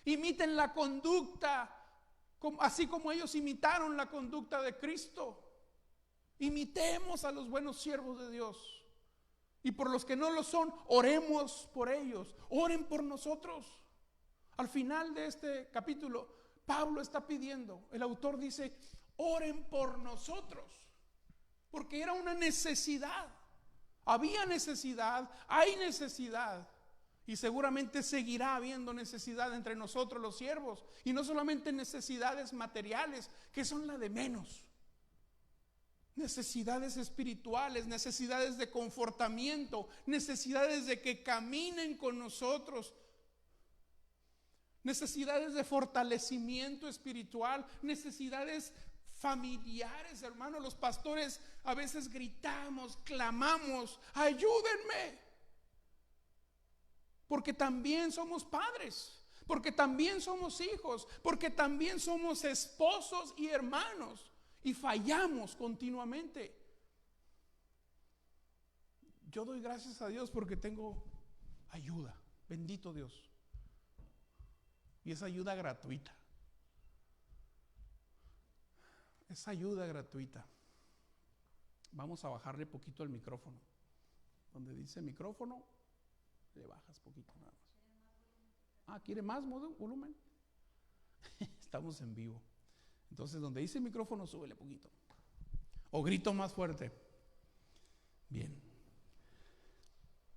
imiten la conducta, así como ellos imitaron la conducta de Cristo. Imitemos a los buenos siervos de Dios, y por los que no lo son, oremos por ellos, oren por nosotros. Al final de este capítulo, Pablo está pidiendo, el autor dice, oren por nosotros. porque era una necesidad. Había necesidad, hay necesidad, y seguramente seguirá habiendo necesidad entre nosotros los siervos, y no solamente necesidades materiales, que son la de menos. Necesidades espirituales, necesidades de confortamiento, necesidades de que caminen con nosotros, necesidades de fortalecimiento espiritual, necesidades familiares, hermanos. Los pastores a veces gritamos, clamamos, ayúdenme, porque también somos padres, porque también somos hijos, porque también somos esposos y hermanos, y fallamos continuamente. Yo doy gracias a Dios porque tengo ayuda, bendito Dios, y es ayuda gratuita. Es ayuda gratuita. Vamos a bajarle poquito el micrófono. Donde dice micrófono, le bajas poquito nada más. ¿Quiere más volumen? Estamos en vivo. Entonces, donde dice micrófono, súbele poquito. O grito más fuerte. Bien.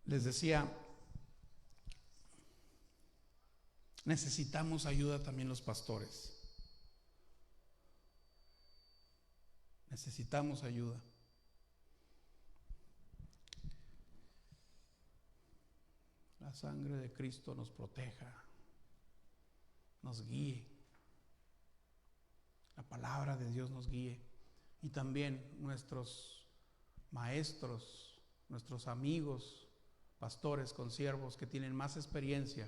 Les decía, necesitamos ayuda también los pastores. Necesitamos ayuda. La sangre de Cristo nos proteja, nos guíe. La palabra de Dios nos guíe. Y también nuestros maestros, nuestros amigos, pastores, consiervos que tienen más experiencia,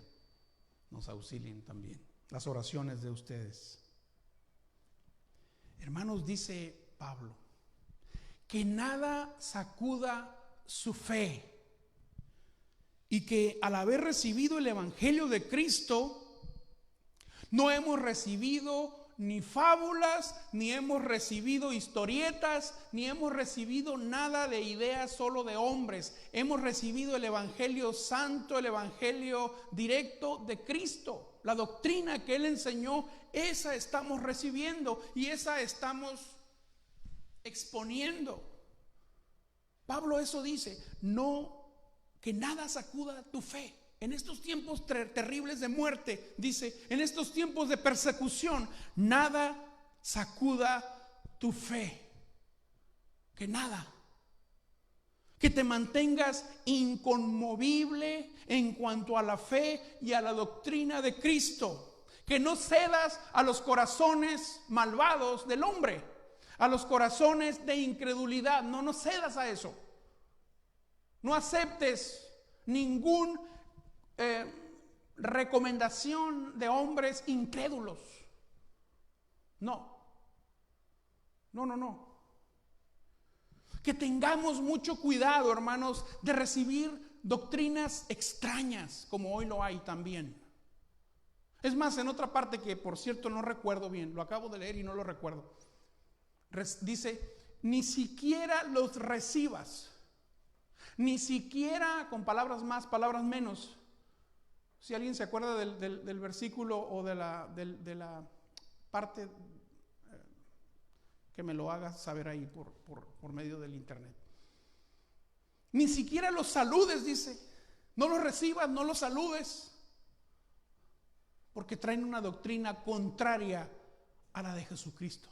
nos auxilien también. Las oraciones de ustedes. Hermanos, dice Pablo, que nada sacuda su fe, y que al haber recibido el evangelio de Cristo, no hemos recibido ni fábulas, ni hemos recibido historietas, ni hemos recibido nada de ideas solo de hombres. Hemos recibido el evangelio santo, el evangelio directo de Cristo. La doctrina que Él enseñó, esa estamos recibiendo y esa estamos exponiendo. Pablo eso dice, no, que nada sacuda tu fe. En estos tiempos terribles de muerte, dice, en estos tiempos de persecución, nada sacuda tu fe. Que nada. Que te mantengas inconmovible en cuanto a la fe y a la doctrina de Cristo. Que no cedas a los corazones malvados del hombre, a los corazones de incredulidad. No cedas a eso. No aceptes ningún recomendación de hombres incrédulos. No. Que tengamos mucho cuidado, hermanos, de recibir doctrinas extrañas, como hoy lo hay también. Es más, en otra parte que por cierto no recuerdo bien, lo acabo de leer y no lo recuerdo. Dice, ni siquiera los recibas, ni siquiera, con palabras más, palabras menos. Si alguien se acuerda del versículo o de la parte, que me lo haga saber ahí por medio del internet. Ni siquiera los saludes, dice. No los recibas, no los saludes, porque traen una doctrina contraria a la de Jesucristo.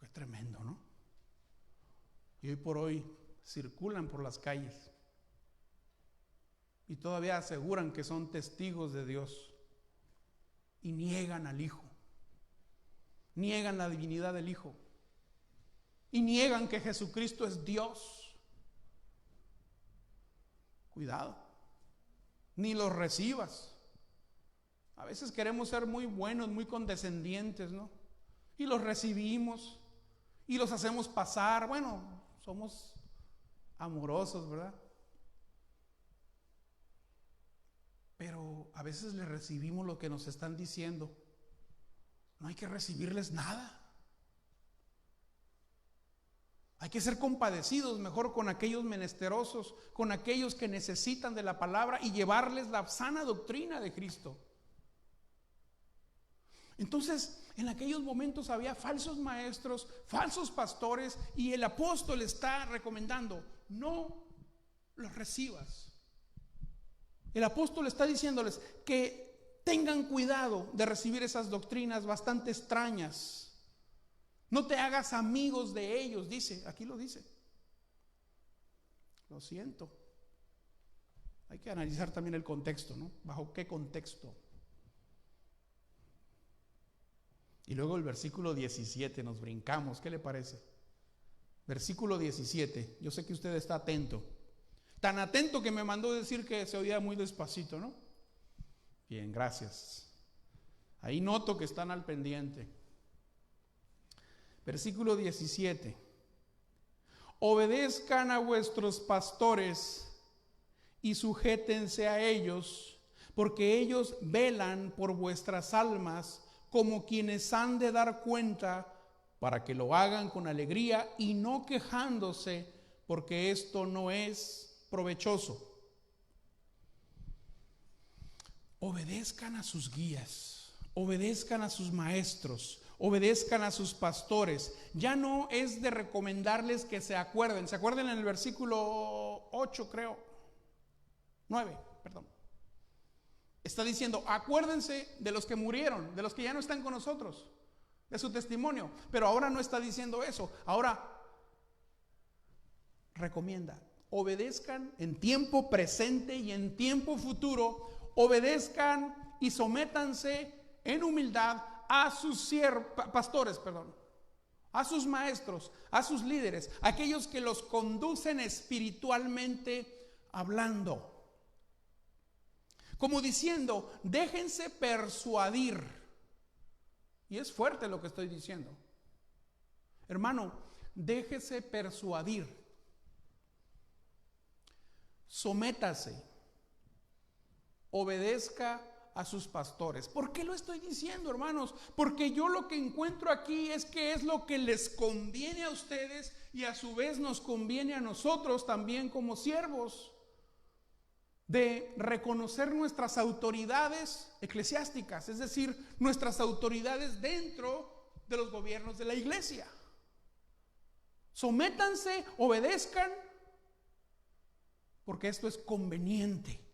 Es tremendo, ¿no? Y hoy por hoy circulan por las calles y todavía aseguran que son testigos de Dios y niegan al Hijo, niegan la divinidad del Hijo y niegan que Jesucristo es Dios. Cuidado, ni los recibas. A veces queremos ser muy buenos, muy condescendientes, ¿no? Y los recibimos y los hacemos pasar. Bueno, somos amorosos, ¿verdad? Pero a veces les recibimos lo que nos están diciendo. No hay que recibirles nada. Hay que ser compadecidos mejor con aquellos menesterosos, con aquellos que necesitan de la palabra y llevarles la sana doctrina de Cristo. Entonces, en aquellos momentos había falsos maestros, falsos pastores, y el apóstol está recomendando: no los recibas. El apóstol está diciéndoles que tengan cuidado de recibir esas doctrinas bastante extrañas. No te hagas amigos de ellos, dice, aquí lo dice. Lo siento. Hay que analizar también el contexto, ¿no? ¿Bajo qué contexto? Y luego el versículo 17, nos brincamos, ¿qué le parece? Versículo 17, yo sé que usted está atento. Tan atento que me mandó decir que se oía muy despacito, ¿no? Bien, gracias. Ahí noto que están al pendiente. Versículo 17. Obedezcan a vuestros pastores y sujétense a ellos, porque ellos velan por vuestras almas como quienes han de dar cuenta, para que lo hagan con alegría y no quejándose, porque esto no es provechoso. Obedezcan a sus guías, obedezcan a sus maestros, obedezcan a sus pastores. Ya no es de recomendarles que se acuerden. ¿Se acuerdan en el versículo 8, creo? 9, perdón. Está diciendo: acuérdense de los que murieron, de los que ya no están con nosotros, de su testimonio. Pero ahora no está diciendo eso. Ahora recomienda: obedezcan en tiempo presente y en tiempo futuro. Obedezcan y sométanse en humildad a sus pastores, a sus maestros, a sus líderes, aquellos que los conducen espiritualmente hablando. Como diciendo: déjense persuadir. Y es fuerte lo que estoy diciendo. Hermano, déjese persuadir. Sométase. Obedezca a sus pastores. ¿Por qué lo estoy diciendo, hermanos? Porque yo lo que encuentro aquí es que es lo que les conviene a ustedes y a su vez nos conviene a nosotros también como siervos, de reconocer nuestras autoridades eclesiásticas, es decir, nuestras autoridades dentro de los gobiernos de la iglesia. Sométanse, obedezcan, porque esto es conveniente.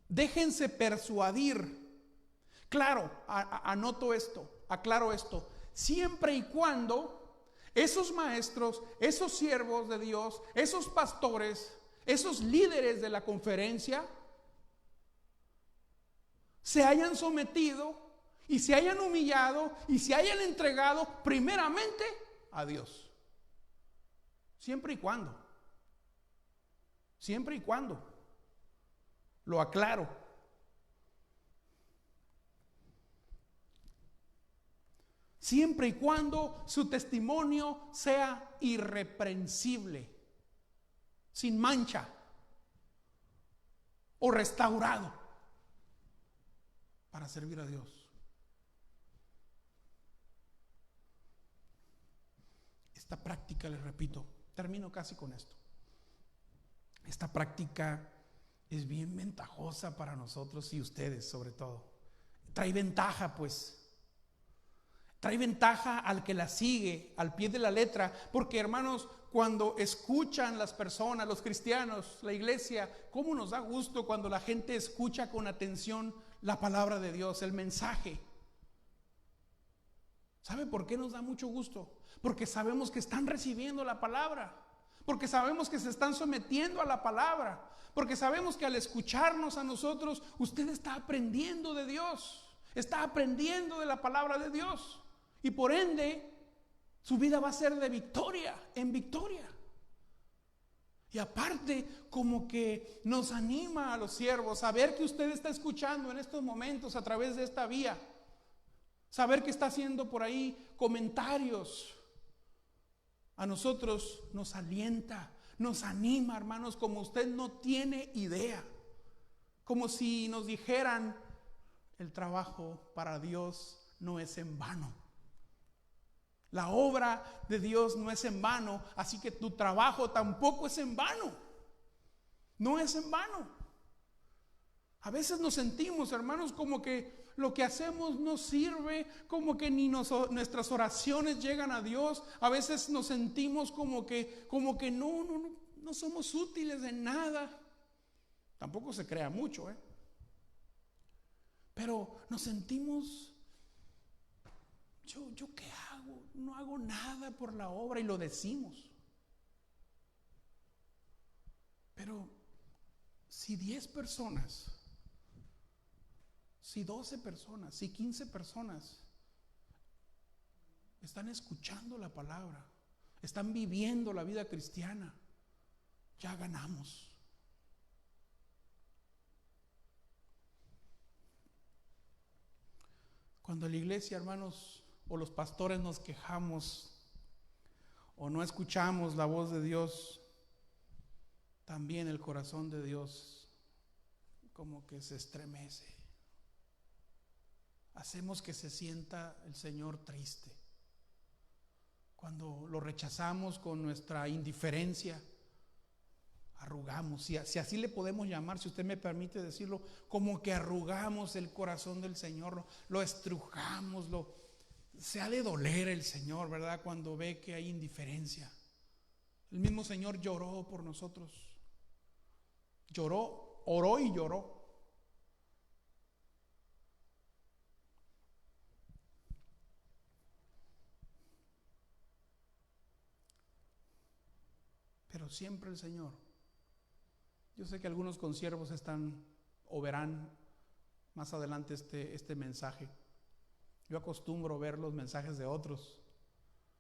Déjense persuadir. Claro, anoto esto, aclaro esto, siempre y cuando esos maestros, esos siervos de Dios, esos pastores, esos líderes de la conferencia se hayan sometido y se hayan humillado y se hayan entregado primeramente a Dios. Siempre y cuando. Siempre y cuando. Lo aclaro. Siempre y cuando su testimonio sea irreprensible, sin mancha o restaurado para servir a Dios. Esta práctica, les repito, termino casi con esto. Esta práctica es bien ventajosa para nosotros y ustedes sobre todo. Trae ventaja, pues. Trae ventaja al que la sigue al pie de la letra, porque hermanos, cuando escuchan las personas, los cristianos, la iglesia, cómo nos da gusto cuando la gente escucha con atención la palabra de Dios, el mensaje. ¿Sabe por qué nos da mucho gusto? Porque sabemos que están recibiendo la palabra, porque sabemos que se están sometiendo a la palabra, porque sabemos que al escucharnos a nosotros, usted está aprendiendo de Dios, está aprendiendo de la palabra de Dios, y por ende su vida va a ser de victoria en victoria. Y aparte, como que nos anima a los siervos a ver que usted está escuchando en estos momentos a través de esta vía, saber que está haciendo por ahí comentarios. A nosotros nos alienta, nos anima, hermanos, como usted no tiene idea. Como si nos dijeran: el trabajo para Dios no es en vano. La obra de Dios no es en vano, así que tu trabajo tampoco es en vano. No es en vano. A veces nos sentimos, hermanos, como que lo que hacemos no sirve, como que ni nuestras oraciones llegan a Dios. A veces nos sentimos como que no somos útiles de nada. Tampoco se crea mucho, pero nos sentimos, ¿yo qué hago? No hago nada por la obra, y lo decimos. Pero si 10 personas, si 12 personas, si 15 personas están escuchando la palabra, están viviendo la vida cristiana, ya ganamos. Cuando la iglesia, hermanos, o los pastores nos quejamos o no escuchamos la voz de Dios, también el corazón de Dios como que se estremece. Hacemos que se sienta el Señor triste. Cuando lo rechazamos con nuestra indiferencia, arrugamos, si así le podemos llamar, si usted me permite decirlo, como que arrugamos el corazón del Señor, lo estrujamos, se ha de doler el Señor, ¿verdad? Cuando ve que hay indiferencia. El mismo Señor lloró por nosotros. Lloró, oró y lloró. Pero siempre el Señor. Yo sé que algunos consiervos están o verán más adelante este mensaje. Yo acostumbro ver los mensajes de otros.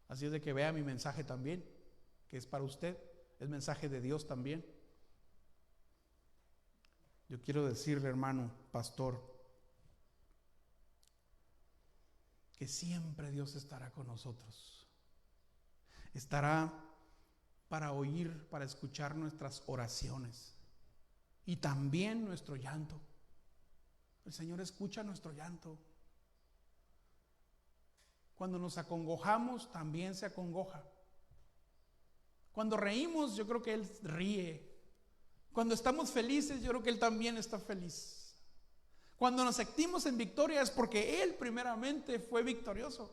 Así es de que vea mi mensaje también, que es para usted. Es mensaje de Dios también. Yo quiero decirle, hermano, pastor, que siempre Dios estará con nosotros. Estará para oír, para escuchar nuestras oraciones y también nuestro llanto. El Señor escucha nuestro llanto. Cuando nos acongojamos, también se acongoja. Cuando reímos, yo creo que Él ríe. Cuando estamos felices, yo creo que Él también está feliz. Cuando nos sentimos en victoria es porque Él primeramente fue victorioso.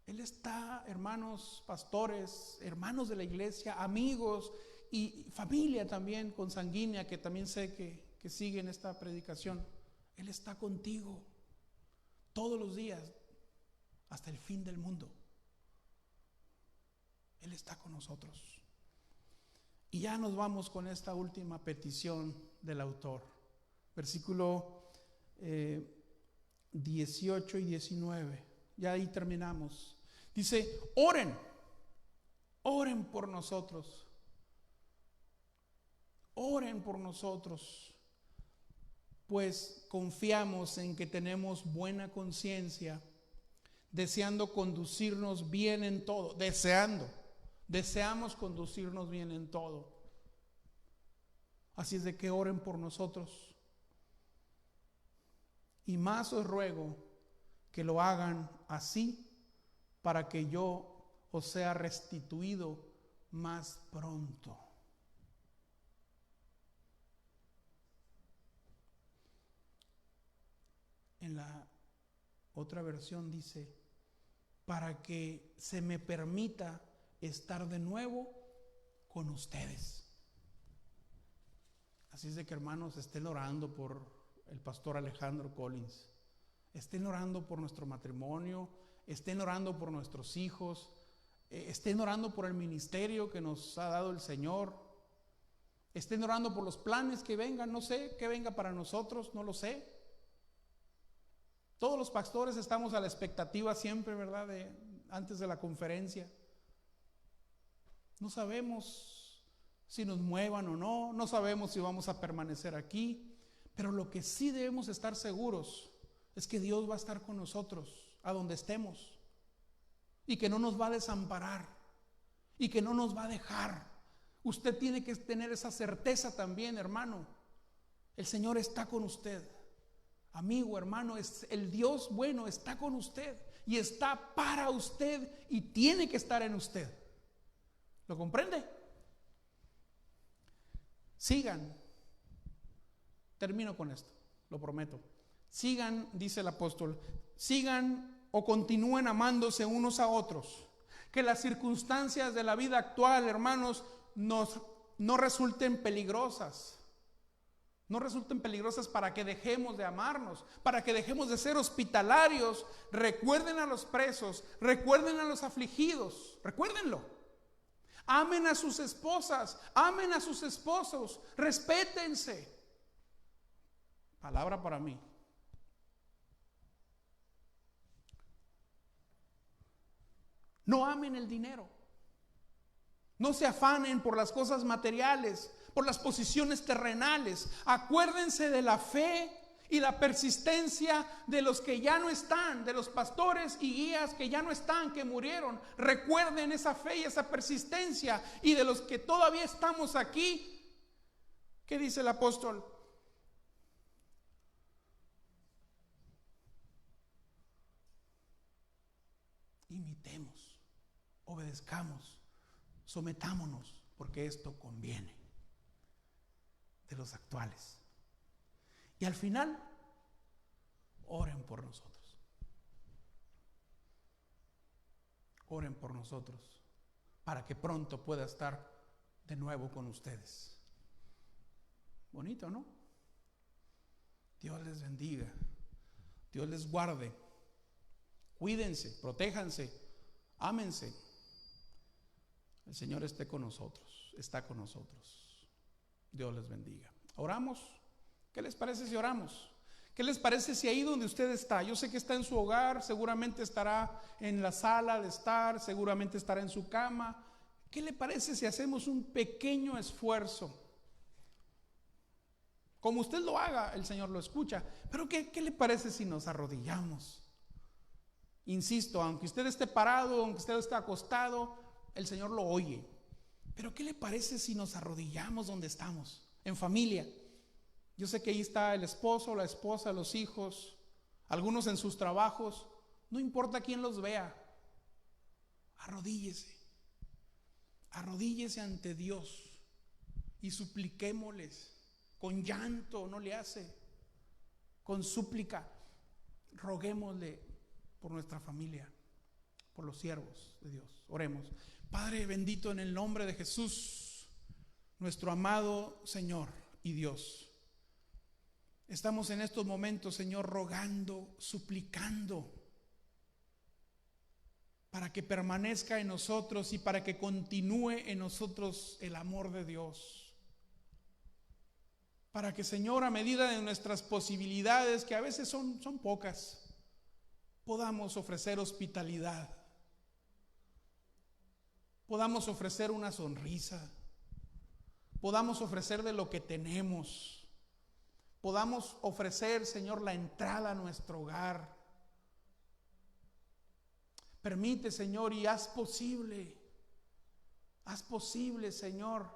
Él está, hermanos, pastores, hermanos de la iglesia, amigos y familia también consanguínea, que también sé que siguen esta predicación. Él está contigo todos los días hasta el fin del mundo. Él está con nosotros. Y ya nos vamos con esta última petición del autor. Versículo 18 y 19. Ya ahí terminamos. Dice, oren por nosotros. Oren por nosotros, pues confiamos en que tenemos buena conciencia, deseando conducirnos bien en todo, deseamos conducirnos bien en todo. Así es de que oren por nosotros. Y más os ruego que lo hagan así, para que yo os sea restituido más pronto. En la otra versión dice, para que se me permita estar de nuevo con ustedes. Así es de que, hermanos, estén orando por el pastor Alejandro Collins. Estén orando por nuestro matrimonio, estén orando por nuestros hijos, estén orando por el ministerio que nos ha dado el Señor, estén orando por los planes que vengan, no sé qué venga para nosotros, no lo sé. Todos los pastores estamos a la expectativa siempre, ¿verdad? Antes de la conferencia. No sabemos si nos muevan o no, no sabemos si vamos a permanecer aquí, pero lo que sí debemos estar seguros es que Dios va a estar con nosotros a donde estemos y que no nos va a desamparar y que no nos va a dejar. Usted tiene que tener esa certeza también, hermano. El Señor está con usted. Amigo, hermano, es el Dios bueno, está con usted y está para usted y tiene que estar en usted. ¿Lo comprende? Sigan. Termino con esto. lo prometo. Sigan, dice el apóstol, sigan o continúen amándose unos a otros. Que las circunstancias de la vida actual, hermanos, no resulten peligrosas. No resulten peligrosas para que dejemos de amarnos, para que dejemos de ser hospitalarios. Recuerden a los presos, recuerden a los afligidos, recuérdenlo. Amen a sus esposas, amen a sus esposos, respétense. Palabra para mí. No amen el dinero. No se afanen por las cosas materiales, por las posiciones terrenales. Acuérdense de la fe y la persistencia de los que ya no están, de los pastores y guías que ya no están, que murieron. Recuerden esa fe y esa persistencia. Y de los que todavía estamos aquí, ¿qué dice el apóstol? Imitemos, obedezcamos, sometámonos, porque esto conviene. De los actuales. Y al final, oren por nosotros. Oren por nosotros para que pronto pueda estar de nuevo con ustedes. Bonito, ¿no? Dios les bendiga. Dios les guarde. Cuídense, protéjanse, ámense. El Señor esté con nosotros, está con nosotros. Dios les bendiga. ¿Oramos? ¿Qué les parece si oramos? ¿Qué les parece si ahí donde usted está? Yo sé que está en su hogar, seguramente estará en la sala de estar, seguramente estará en su cama. ¿Qué le parece si hacemos un pequeño esfuerzo? Como usted lo haga, el Señor lo escucha. Pero ¿qué le parece si nos arrodillamos? Insisto, aunque usted esté parado, aunque usted esté acostado, el Señor lo oye. Pero ¿qué le parece si nos arrodillamos donde estamos? En familia. Yo sé que ahí está el esposo, la esposa, los hijos, algunos en sus trabajos. No importa quién los vea. Arrodíllese. Arrodíllese ante Dios y supliquémosles. Con llanto no le hace. Con súplica. Roguémosle por nuestra familia, por los siervos de Dios. Oremos. Padre bendito, en el nombre de Jesús, nuestro amado Señor y Dios, estamos en estos momentos, Señor, rogando, suplicando para que permanezca en nosotros y para que continúe en nosotros el amor de Dios. Para que, Señor, a medida de nuestras posibilidades, que a veces son pocas, podamos ofrecer hospitalidad. Podamos ofrecer una sonrisa, podamos ofrecer de lo que tenemos, podamos ofrecer, Señor, la entrada a nuestro hogar. Permite, Señor, y haz posible, Señor,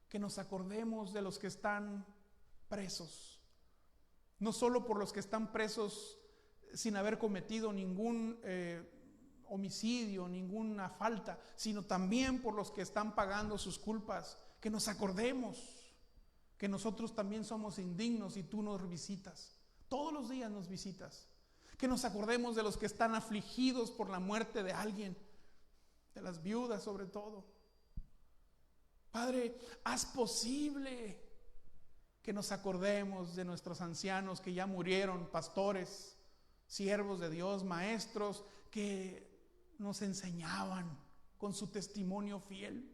que nos acordemos de los que están presos, no solo por los que están presos sin haber cometido ningún homicidio, ninguna falta, sino también por los que están pagando sus culpas. Que nos acordemos que nosotros también somos indignos y tú nos visitas, todos los días nos visitas. Que nos acordemos de los que están afligidos por la muerte de alguien, de las viudas sobre todo. Padre, haz posible que nos acordemos de nuestros ancianos que ya murieron, pastores, siervos de Dios, maestros que nos enseñaban con su testimonio fiel.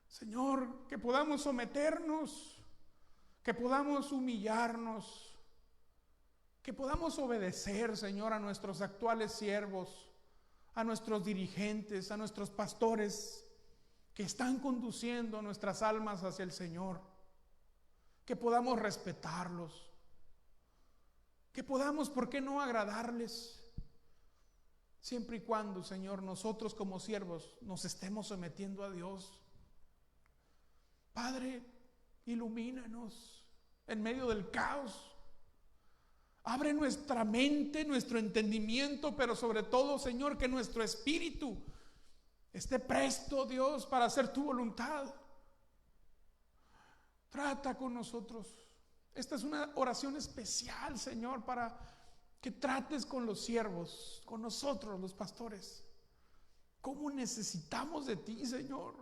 Señor, que podamos someternos, que podamos humillarnos, que podamos obedecer, Señor, a nuestros actuales siervos, a nuestros dirigentes, a nuestros pastores que están conduciendo nuestras almas hacia el Señor. Que podamos respetarlos, que podamos, ¿por qué no agradarles? Siempre y cuando, Señor, nosotros como siervos nos estemos sometiendo a Dios. Padre, ilumínanos en medio del caos. Abre nuestra mente, nuestro entendimiento, pero sobre todo, Señor, que nuestro espíritu esté presto, Dios, para hacer tu voluntad. Trata con nosotros. Esta es una oración especial, Señor, para que trates con los siervos, con nosotros, los pastores. ¿Cómo necesitamos de ti, Señor?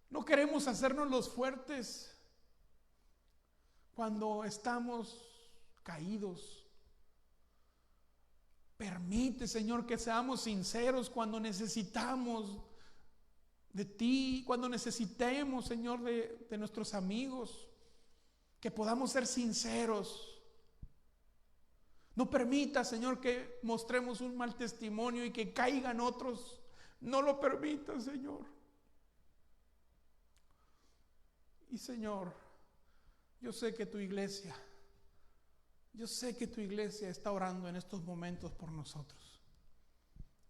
No queremos hacernos los fuertes cuando estamos caídos. Permite, Señor, que seamos sinceros cuando necesitamos de ti, cuando necesitemos, Señor, de nuestros amigos, que podamos ser sinceros. No permita, Señor, que mostremos un mal testimonio y que caigan otros. No lo permita, Señor. Y Señor, yo sé que tu iglesia está orando en estos momentos por nosotros.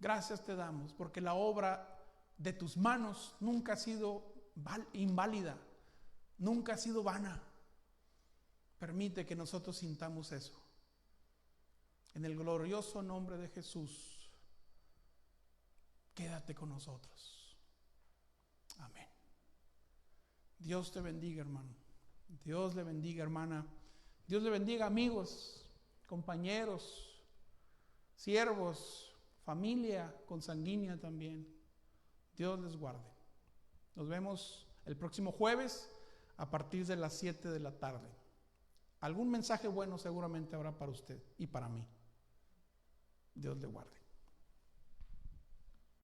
Gracias te damos porque la obra de tus manos nunca ha sido inválida, nunca ha sido vana. Permite que nosotros sintamos eso. En el glorioso nombre de Jesús, quédate con nosotros. Amén. Dios te bendiga, hermano. Dios le bendiga, hermana. Dios le bendiga, amigos, compañeros, siervos, familia consanguínea también. Dios les guarde. Nos vemos el próximo jueves a partir de las 7 de la tarde. Algún mensaje bueno seguramente habrá para usted y para mí. Dios le guarde.